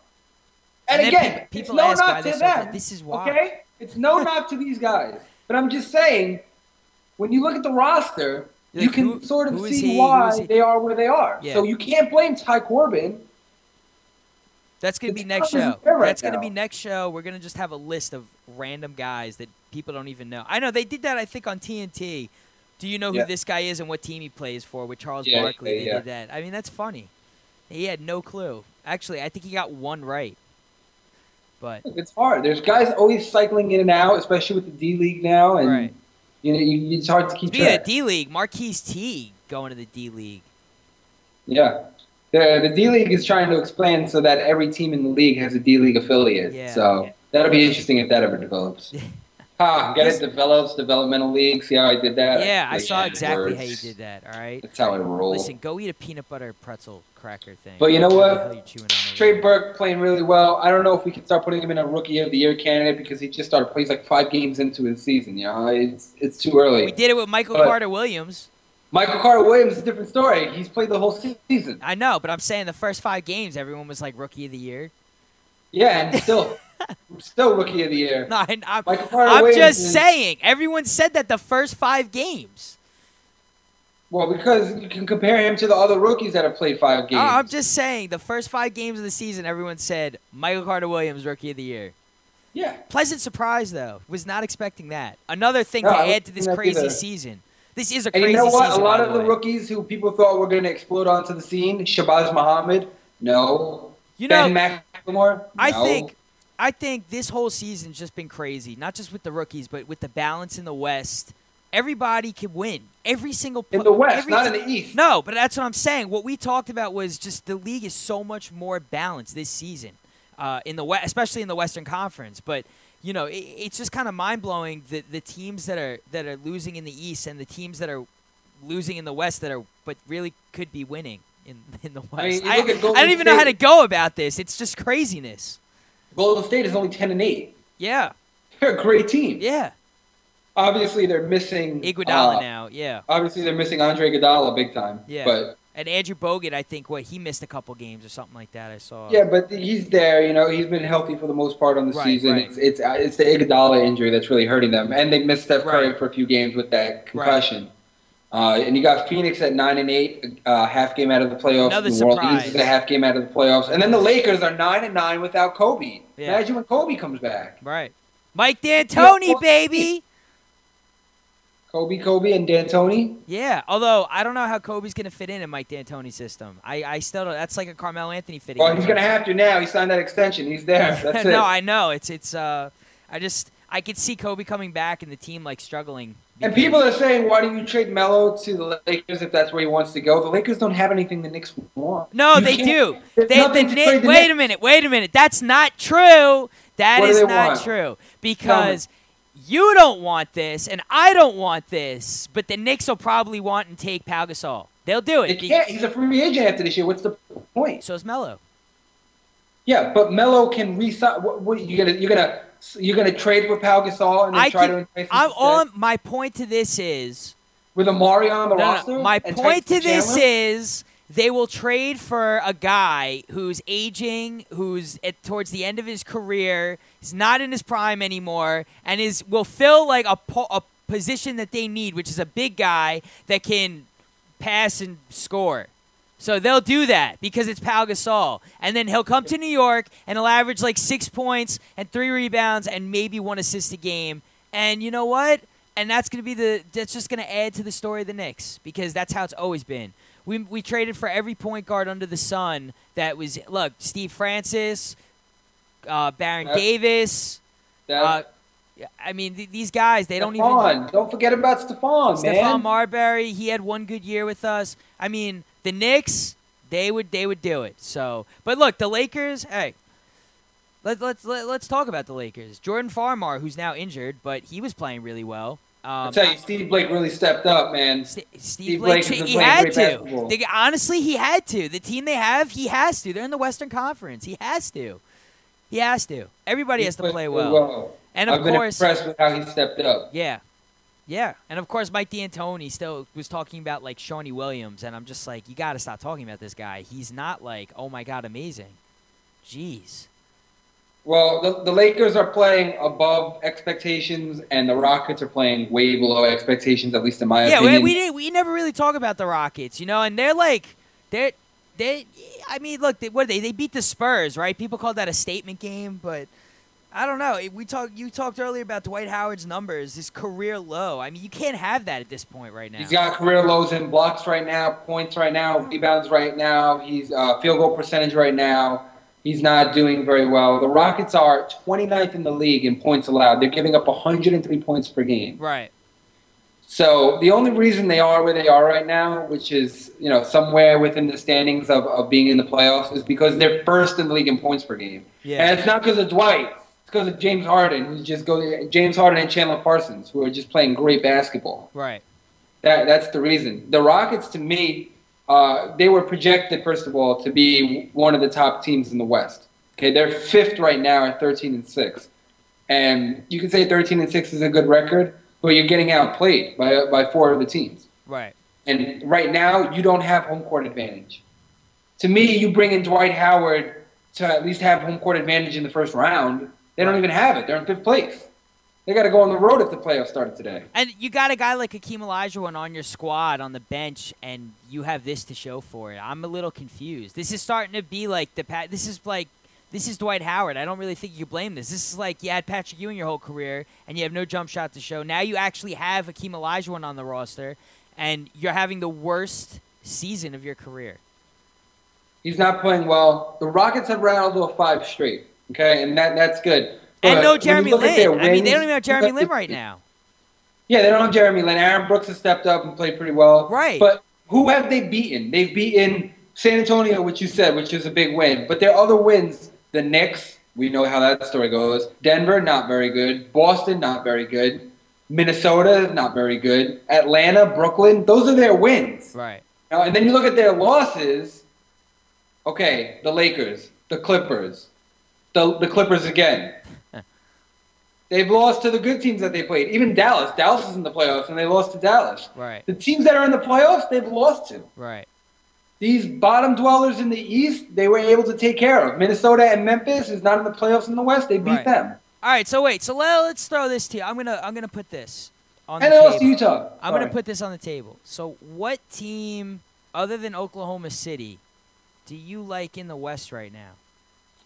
And again, it's no knock to them. This is why. Okay? It's no knock to these guys. But I'm just saying, when you look at the roster, you can sort of see why they are where they are. Yeah. So you can't blame Ty Corbin. That's going to be next show. That's going to be next show. We're going to just have a list of random guys that people don't even know. I know they did that, I think, on TNT. Do you know who this guy is and what team he plays for? With Charles Barkley, they did that. I mean, that's funny. He had no clue. Actually, I think he got one right. But it's hard. There's guys always cycling in and out, especially with the D League now, and it's hard to keep track. Yeah, D League. Marquise Teague going to the D League. Yeah, the D League is trying to expand so that every team in the league has a D League affiliate. Yeah. So that'll be interesting if that ever develops. Get it? Developmental league. See how I did that? Yeah, I saw exactly how you did that. All right. That's how I roll. Listen, go eat a peanut butter pretzel cracker thing. But you know What the hell what? you chewing on Trey Burke playing really well. I don't know if we can start putting him in a Rookie of the Year candidate because he just started playing like 5 games into his season. You know, it's too early. We did it with Michael Carter-Williams. Michael Carter-Williams is a different story. He's played the whole season. I know, but I'm saying the first 5 games, everyone was like Rookie of the Year. Yeah, and still Rookie of the Year. No, I'm just saying. Everyone said that the first 5 games. Well, because you can compare him to the other rookies that have played 5 games. I'm just saying, the first 5 games of the season, everyone said Michael Carter-Williams, Rookie of the Year. Yeah. Pleasant surprise, though. Was not expecting that. Another thing to add to this crazy season. This is a crazy season. And you know what? Season, a lot of the rookies who people thought were going to explode onto the scene, Shabazz Muhammad, no. You know, Ben McLemore, no. I think this whole season's just been crazy. Not just with the rookies, but with the balance in the West. Everybody can win. Every single in the West, not in the East. No, but that's what I'm saying. What we talked about was just the league is so much more balanced this season, in the West, especially in the Western Conference. But you know, it's just kind of mind blowing the teams that are losing in the East and the teams that are losing in the West but really could be winning in the West. I don't even know how to go about this. It's just craziness. Golden State is only 10-8. Yeah, they're a great team. Yeah. Obviously, they're missing Iguodala now. Yeah. Obviously, they're missing Andre Iguodala big time. Yeah. And Andrew Bogut, I think, he missed a couple games or something like that. I saw. Yeah, but he's there. You know, he's been healthy for the most part on the season. Right. It's the Iguodala injury that's really hurting them, and they missed Steph Curry for a few games with that concussion. And you got Phoenix at 9-8, half game out of the playoffs. Another New surprise. Orleans is a half game out of the playoffs, and then the Lakers are 9-9 without Kobe. Yeah. Imagine when Kobe comes back. Right. Mike D'Antoni, baby. Kobe, and D'Antoni? Yeah, although I don't know how Kobe's going to fit in Mike D'Antoni's system. I still don't. That's like a Carmelo Anthony fitting in. Well, he's going to have to now. He signed that extension. He's there. That's it. No, I know. I could see Kobe coming back and the team like struggling. And people are saying, why do you trade Melo to the Lakers if that's where he wants to go? The Lakers don't have anything the Knicks want. No, they do. Wait a minute. That's not true. That is not true. Because you don't want this, and I don't want this, but the Knicks will probably want and take Pau Gasol. They'll do it. They can't. He's a free agent after this year. What's the point? So is Melo. Yeah, but Melo can resign. What you're gonna trade for Pau Gasol and then try to entice him? My point to this is with Amari on the roster. My point to this is they will trade for a guy who's aging, who's towards the end of his career. He's not in his prime anymore, and will fill like a position that they need, which is a big guy that can pass and score. So they'll do that because it's Pau Gasol. And then he'll come to New York and he'll average like 6 points and 3 rebounds and maybe 1 assist a game. And you know what? And that's just gonna add to the story of the Knicks because that's how it's always been. We traded for every point guard under the sun that was Steve Francis, Baron Davis. I mean, these guys, they don't even. Don't forget about Stephon, man. Stephon Marbury, he had 1 good year with us. I mean, the Knicks, they would do it. So, but look, the Lakers. Hey, let's talk about the Lakers. Jordan Farmar, who's now injured, but he was playing really well. I tell you, Steve Blake really stepped up, man. Steve Blake, he had to. Honestly, he had to. The team they have, he has to. They're in the Western Conference. He has to. Everybody has to play well. And of course, been impressed with how he stepped up. Yeah. And of course, Mike D'Antoni still was talking about like Shawnee Williams, and I'm just like, you got to stop talking about this guy. He's not like, oh my God, amazing. Jeez. Well, the Lakers are playing above expectations, and the Rockets are playing way below expectations, at least in my opinion. Yeah, we never really talk about the Rockets, and they're like, I mean, look, they beat the Spurs, right? People call that a statement game, but I don't know. You talked earlier about Dwight Howard's numbers, his career low. I mean, you can't have that at this point right now. He's got career lows in blocks right now, points right now, rebounds right now. He's field goal percentage right now. He's not doing very well. The Rockets are 29th in the league in points allowed. They're giving up 103 points per game. Right. So the only reason they are where they are right now, which is somewhere within the standings of being in the playoffs, is because they're first in the league in points per game. Yeah. And it's not because of Dwight. It's because of James Harden, James Harden and Chandler Parsons, who are just playing great basketball. Right. That's the reason. The Rockets, to me, they were projected, first of all, to be one of the top teams in the West. Okay, they're 5th right now at 13-6. And you can say 13-6 is a good record, but you're getting outplayed by 4 of the teams. Right. And right now, you don't have home court advantage. To me, you bring in Dwight Howard to at least have home court advantage in the first round. They don't even have it. They're in 5th place. They got to go on the road if the playoffs started today. And you got a guy like Hakeem Olajuwon on your squad on the bench, and you have this to show for it. I'm a little confused. This is starting to be like this is Dwight Howard. I don't really think you blame this. This is like you had Patrick Ewing your whole career, and you have no jump shot to show. Now you actually have Hakeem Olajuwon on the roster, and you're having the worst season of your career. He's not playing well. The Rockets have rattled off 5 straight, okay, and that's good. And but no Jeremy Lin. Wins, I mean, they don't even have Jeremy Lin right now. Yeah, they don't have Jeremy Lin. Aaron Brooks has stepped up and played pretty well. Right. But who have they beaten? They've beaten San Antonio, which you said, which is a big win. But their other wins, the Knicks, we know how that story goes. Denver, not very good. Boston, not very good. Minnesota, not very good. Atlanta, Brooklyn, those are their wins. Right. Now, and then you look at their losses. Okay, the Lakers, the Clippers, the Clippers again. They've lost to the good teams that they played. Even Dallas. Dallas is in the playoffs, and they lost to Dallas. Right. The teams that are in the playoffs, they've lost to. Right. These bottom dwellers in the East, they were able to take care of. Minnesota and Memphis is not in the playoffs in the West. They beat them. All right. So wait. So let's throw this to you. I'm gonna put this on the and they table. lost to Utah. I'm gonna put this on the table. So what team other than Oklahoma City do you like in the West right now?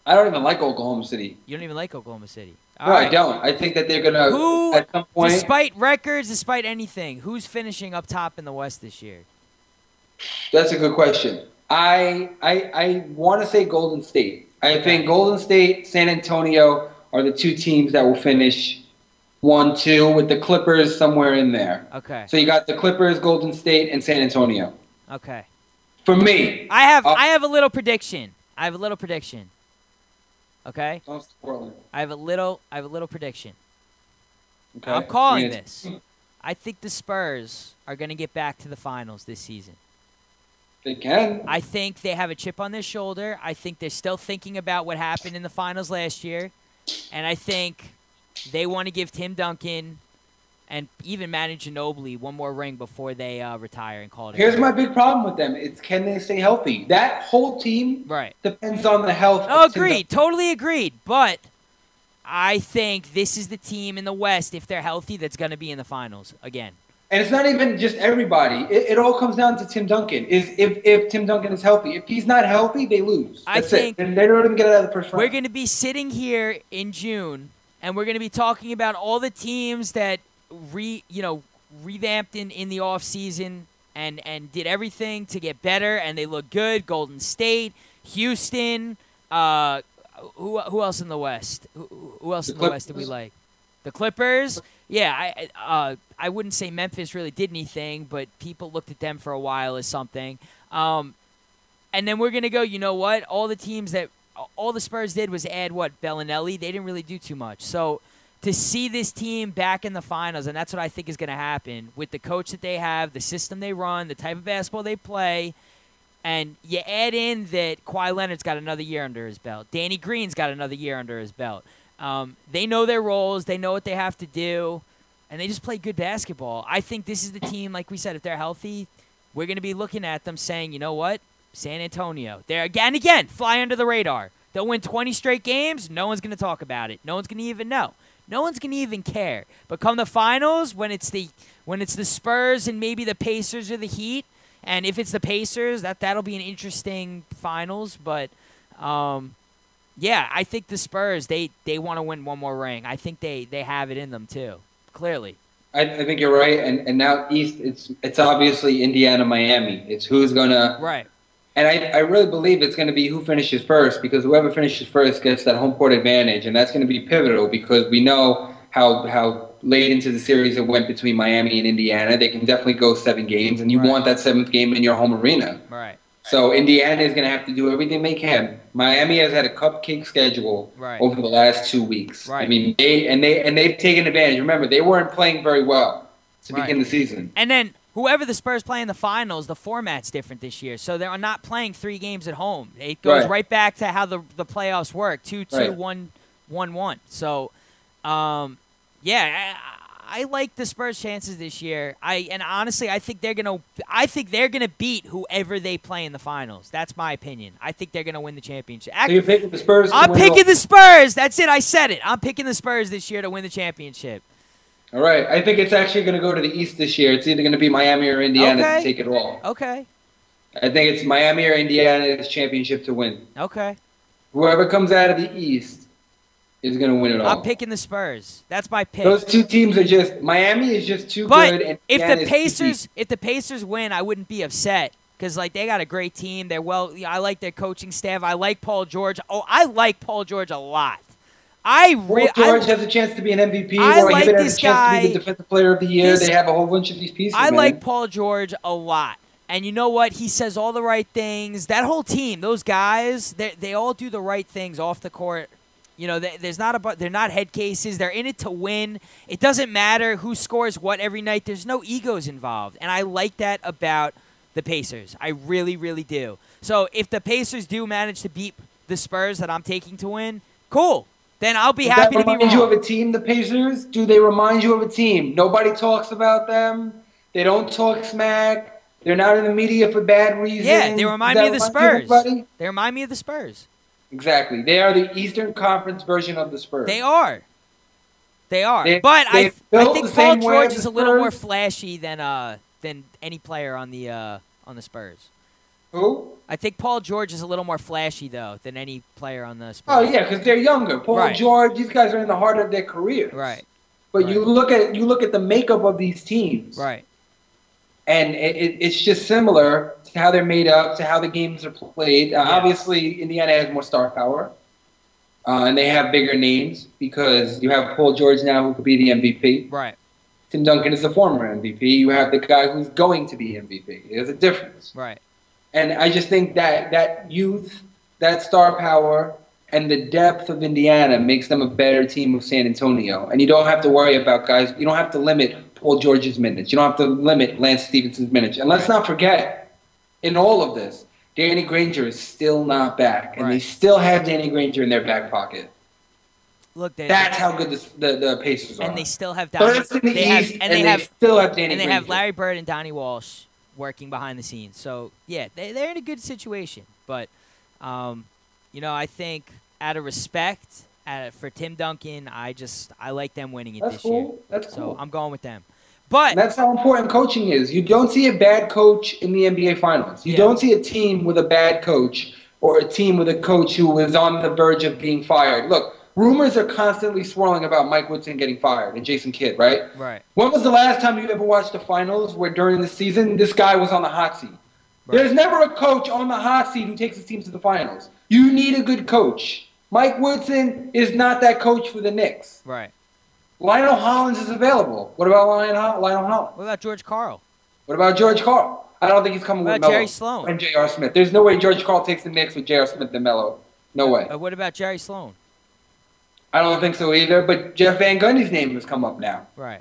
I don't even like Oklahoma City. You don't even like Oklahoma City? No, I don't. I think that they're going to, at some point... Despite records, despite anything, who's finishing up top in the West this year? That's a good question. I want to say Golden State. I think Golden State, San Antonio are the 2 teams that will finish 1-2 with the Clippers somewhere in there. Okay. So you got the Clippers, Golden State, and San Antonio. Okay. For me. I have a little prediction. Okay? I have a little prediction. Okay. I'm calling this. I think the Spurs are going to get back to the finals this season. They can. I think they have a chip on their shoulder. I think they're still thinking about what happened in the finals last year. And I think they want to give Tim Duncan and even Manu Ginobili one more ring before they retire and call it. Here's my big problem with them. It's can they stay healthy? That whole team depends on the health. Oh, agreed. Totally agreed. But I think this is the team in the West, if they're healthy, that's going to be in the finals again. And it's not even just everybody. It all comes down to Tim Duncan. If Tim Duncan is healthy. If he's not healthy, they lose. That's it. And they don't even get out of the first round. We're going to be sitting here in June, and we're going to be talking about all the teams that revamped in the offseason and did everything to get better, and they look good. Golden State, Houston, who else in the West? Who else in the West did we like? The Clippers. Yeah, I wouldn't say Memphis really did anything, but people looked at them for a while as something. And then we're going to go, you know what? All the Spurs did was add Bellinelli. They didn't really do too much. So to see this team back in the finals, and that's what I think is going to happen with the coach that they have, the system they run, the type of basketball they play, and you add in that Kawhi Leonard's got another year under his belt. Danny Green's got another year under his belt. They know their roles. They know what they have to do, and they just play good basketball. I think this is the team, like we said, if they're healthy, we're going to be looking at them saying, you know what, San Antonio. They're again, fly under the radar. They'll win 20 straight games. No one's going to talk about it. No one's going to even know. No one's going to even care. But come the finals, when it's the Spurs and maybe the Pacers or the Heat, and if it's the Pacers, that'll be an interesting finals. But, yeah, I think the Spurs, they want to win one more ring. I think they have it in them too, clearly. I think you're right. And now East, it's obviously Indiana, Miami. It's who's going to – Right. And I really believe it's going to be who finishes first, because whoever finishes first gets that home court advantage, and that's going to be pivotal because we know how late into the series it went between Miami and Indiana. They can definitely go 7 games, and you want that 7th game in your home arena. Right. So Indiana is going to have to do everything they can. Miami has had a cupcake schedule over the last 2 weeks. I mean, they've taken advantage. Remember, they weren't playing very well to begin the season. And then whoever the Spurs play in the finals, the format's different this year. So they're not playing 3 games at home. It goes right back to how the playoffs work, 2-2, 1-1. So, I like the Spurs' chances this year. And honestly, I think they're gonna beat whoever they play in the finals. That's my opinion. I think they're gonna win the championship. So you're picking the Spurs? I'm picking the Spurs. That's it. I said it. I'm picking the Spurs this year to win the championship. All right. I think it's actually going to go to the East this year. It's either going to be Miami or Indiana to take it all. Okay. I think it's Miami or Indiana's championship to win. Okay. Whoever comes out of the East is going to win it all. I'm picking the Spurs. That's my pick. Those two teams are just Miami is just too good. And if the Pacers win, I wouldn't be upset because they got a great team. They're I like their coaching staff. I like Paul George. Oh, I like Paul George a lot. Paul George has a chance to be an MVP. I like this guy. To be the Defensive Player of the Year. They have a whole bunch of these pieces. I like Paul George a lot. And you know what? He says all the right things. That whole team, those guys, they all do the right things off the court. You know, they're not head cases. They're in it to win. It doesn't matter who scores what every night. There's no egos involved. And I like that about the Pacers. I really, really do. So if the Pacers do manage to beat the Spurs that I'm taking to win, cool. Then I'll be happy to be wrong. Remind you of a team, the Pacers? Do they remind you of a team? Nobody talks about them. They don't talk smack. They're not in the media for bad reasons. Yeah, they remind me of the Spurs. They remind me of the Spurs. Exactly. They are the Eastern Conference version of the Spurs. They are. But I think Paul George is a little more flashy than any player on the Spurs. Who? I think Paul George is a little more flashy, though, than any player on the Spurs. Oh, yeah, because they're younger. Paul George, these guys are in the heart of their careers. Right. But you look at the makeup of these teams. Right. And it's just similar to how they're made up, to how the games are played. Obviously, Indiana has more star power. And they have bigger names because you have Paul George now who could be the MVP. Right. Tim Duncan is the former MVP. You have the guy who's going to be MVP. There's a difference. Right. And I just think that youth, that star power, and the depth of Indiana makes them a better team of San Antonio. And you don't have to worry about guys. You don't have to limit Paul George's minutes. You don't have to limit Lance Stephenson's minutes. And let's not forget, in all of this, Danny Granger is still not back. And they still have Danny Granger in their back pocket. Look, that's how good the Pacers are. And they still have Donnie. They still have Danny Granger. And they have Larry Bird and Donnie Walsh working behind the scenes. So, yeah, they're in a good situation. But, I think out of respect for Tim Duncan, I like them winning it this year. That's cool. So I'm going with them. But and that's how important coaching is. You don't see a bad coach in the NBA Finals. You don't see a team with a bad coach or a team with a coach who was on the verge of being fired. Look, rumors are constantly swirling about Mike Woodson getting fired and Jason Kidd, right? Right. When was the last time you ever watched the finals where during the season this guy was on the hot seat? Right. There's never a coach on the hot seat who takes his team to the finals. You need a good coach. Mike Woodson is not that coach for the Knicks. Right. Lionel Hollins is available. What about Lionel Hollins? What about George Karl? What about George Karl? I don't think he's coming with Melo. Jerry Sloan? And J.R. Smith. There's no way George Karl takes the Knicks with J.R. Smith and Melo. No way. What about Jerry Sloan? I don't think so either, but Jeff Van Gundy's name has come up now. Right.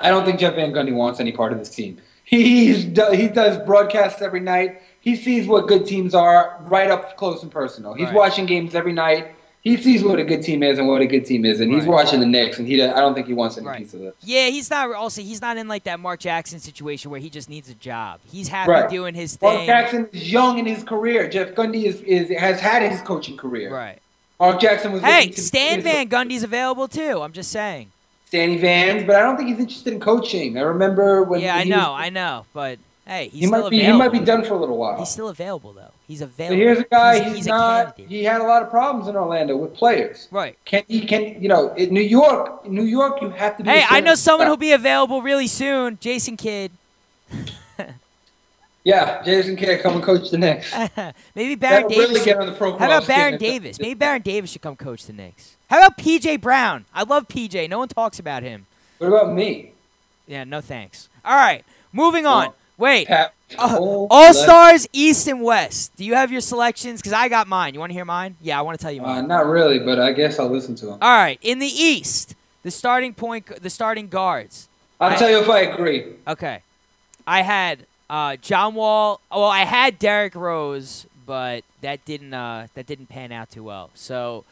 I don't think Jeff Van Gundy wants any part of this team. He does broadcasts every night. He sees what good teams are right up close and personal. He's watching games every night. He sees what a good team is and what a good team isn't. He's watching the Knicks, and I don't think he wants any piece of this. Yeah, he's not in like that Mark Jackson situation where he just needs a job. He's happy doing his thing. Mark Jackson is young in his career. Jeff Gundy has had his coaching career. Right. Mark Jackson was. Hey, Stan Van Gundy's available too. I'm just saying. Stanny Vans, but I don't think he's interested in coaching. I remember when. Yeah, I know, but hey, he might be done for a little while. He's still available though. He's available. So here's a guy. He's not. He had a lot of problems in Orlando with players. Right. In New York, you have to be. Hey, I know someone who'll be available really soon. Jason Kidd. Yeah, Jason Kidd come and coach the Knicks. Maybe Baron Davis. Really get on the pro. How about Baron Davis? Maybe Baron Davis should come coach the Knicks. How about PJ Brown? I love PJ. No one talks about him. What about me? Yeah, no thanks. All right, moving on. Wait, All Stars, East and West. Do you have your selections? Because I got mine. You want to hear mine? Yeah, I want to tell you mine. Not really, but I guess I'll listen to them. All right. In the East, the starting guards. I'll tell you if I agree. Okay. I had John Wall. Well, I had Derrick Rose, but that didn't pan out too well. So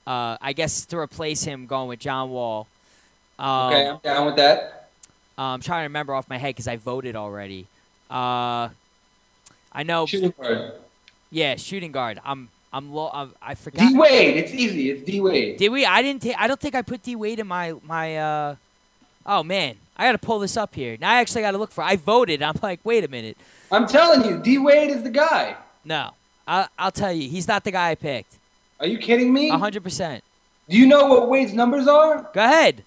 I guess to replace him, going with John Wall. Okay, I'm down with that. I'm trying to remember off my head because I voted already. I know. Shooting guard. Yeah, shooting guard. I forgot. D Wade. It's easy. It's D Wade. Did we? I don't think I put D Wade in my. Oh man, I got to pull this up here. Now I actually got to look for. I voted. I'm like, wait a minute. I'm telling you, D Wade is the guy. No, I'll tell you, he's not the guy I picked. Are you kidding me? 100%. Do you know what Wade's numbers are? Go ahead.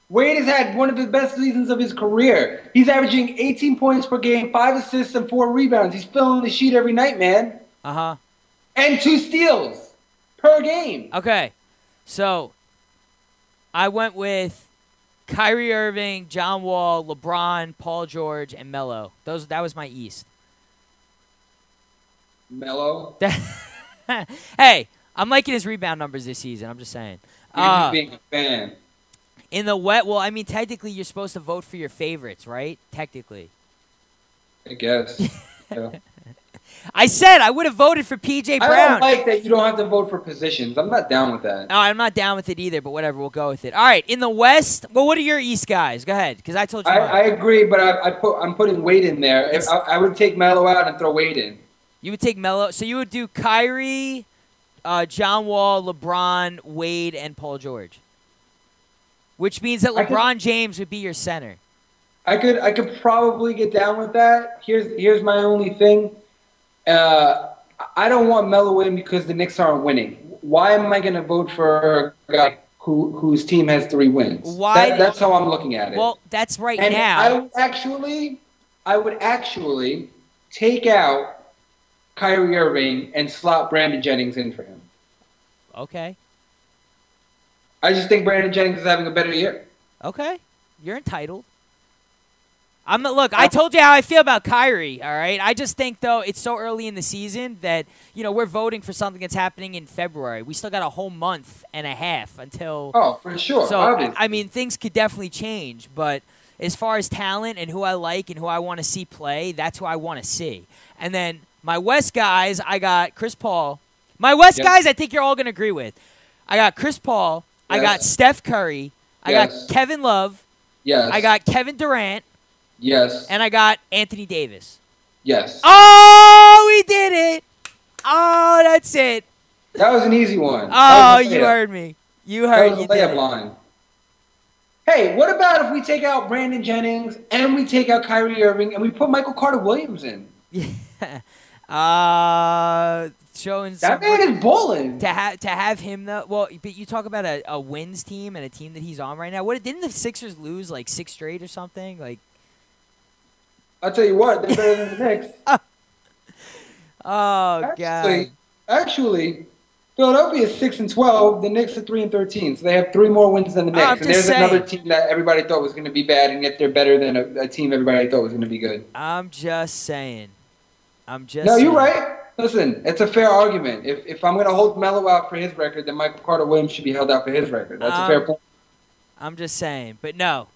Wade has had one of the best seasons of his career. He's averaging 18 points per game, 5 assists, and 4 rebounds. He's filling the sheet every night, man. Uh-huh. And 2 steals per game. Okay. So, I went with Kyrie Irving, John Wall, LeBron, Paul George, and Melo. That was my East. Melo? Hey, I'm liking his rebound numbers this season. I'm just saying. You're just being a fan. In the West, well, I mean, technically, you're supposed to vote for your favorites, right? Technically. I guess. Yeah. I said I would have voted for P.J. Brown. I don't like that you don't have to vote for positions. I'm not down with that. No, I'm not down with it either, but whatever. We'll go with it. All right, in the West, well, what are your East guys? Go ahead, because I told you. I agree, but I'm putting Wade in there. I would take Melo out and throw Wade in. You would take Melo. So you would do Kyrie, John Wall, LeBron, Wade, and Paul George. Which means that LeBron James would be your center. I could probably get down with that. Here's my only thing. I don't want Melo in because the Knicks aren't winning. Why am I going to vote for a guy whose team has 3 wins? Why? That's how I'm looking at it. Well, that's right and now. I would actually take out Kyrie Irving and slot Brandon Jennings in for him. Okay. I just think Brandon Jennings is having a better year. Okay. You're entitled. Look, I told you how I feel about Kyrie, all right? I just think, though, it's so early in the season that, we're voting for something that's happening in February. We still got a whole month and a half until... Oh, for sure. So, obviously. I mean, things could definitely change, but as far as talent and who I like and who I want to see play, that's who I want to see. And then my West guys, I got Chris Paul. My West guys, I think you're all going to agree with. I got Chris Paul. I got Steph Curry. I got Kevin Love. Yes. I got Kevin Durant. Yes. And I got Anthony Davis. Yes. Oh, we did it. Oh, that's it. That was an easy one. Oh, you heard me. You heard me. That was a layup line. Hey, what about if we take out Brandon Jennings and we take out Kyrie Irving and we put Michael Carter-Williams in? Yeah. Showing that man is bowling. To have him though. Well, but you talk about a wins team and a team that he's on right now. Didn't the Sixers lose like 6 straight or something? Like, I'll tell you what, they're better than the Knicks. God. Actually, Philadelphia is 6-12. The Knicks are 3-13. So they have 3 more wins than the Knicks. And there's another team that everybody thought was going to be bad, and yet they're better than a team everybody thought was going to be good. I'm just saying. No, you're right. Listen, it's a fair argument. If I'm going to hold Melo out for his record, then Michael Carter-Williams should be held out for his record. That's a fair point. I'm just saying, but no,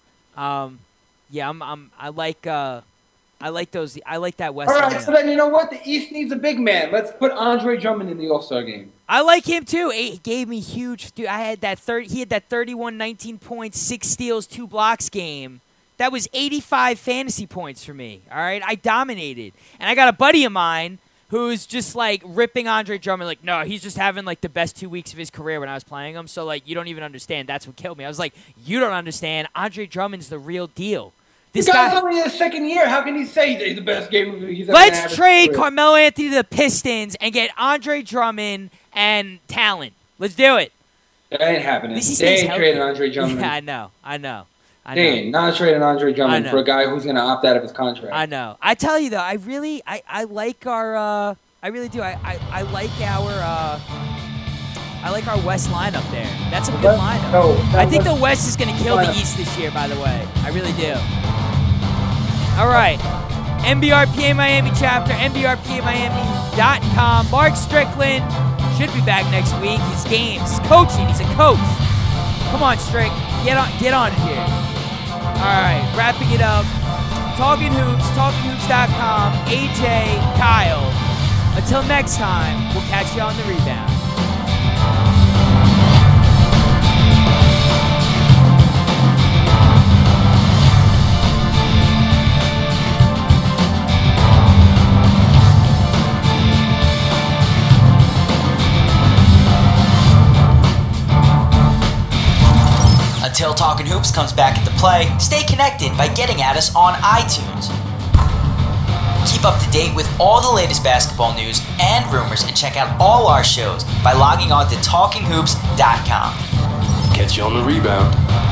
yeah, I like those. I like that West. All right, so then you know what? The East needs a big man. Let's put Andre Drummond in the All-Star game. I like him too. He gave me huge. Dude, I had that He had that 31, 19 points, 6 steals, 2 blocks game. That was 85 fantasy points for me. All right, I dominated, and I got a buddy of mine who's just like ripping Andre Drummond, like, no, he's just having like the best 2 weeks of his career when I was playing him. So like, you don't even understand. That's what killed me. I was like, you don't understand. Andre Drummond's the real deal. This guy's only in his second year. How can he say he's the best game he's ever Let's trade Carmelo Anthony to the Pistons and get Andre Drummond and talent. Let's do it. That ain't happening. They ain't trading Andre Drummond. Yeah, I know. They ain't not trading Andre Drummond for a guy who's going to opt out of his contract. I know. I tell you, though, I like our I really do. I like our West lineup there. That's a good lineup. No, I think the West is going to kill the East this year, by the way. I really do. All right. MBRPA Miami chapter, MBRPAMiami.com. Mark Strickland should be back next week. His games, coaching. He's a coach. Come on, Strick. Get on it here. All right, wrapping it up. Talkin Hoopz, TalkinHoopz.com, AJ, Kyle. Until next time, we'll catch you on the rebound. Until Talkin Hoopz comes back into play, stay connected by getting at us on iTunes. Keep up to date with all the latest basketball news and rumors and check out all our shows by logging on to TalkinHoopz.com. Catch you on the rebound.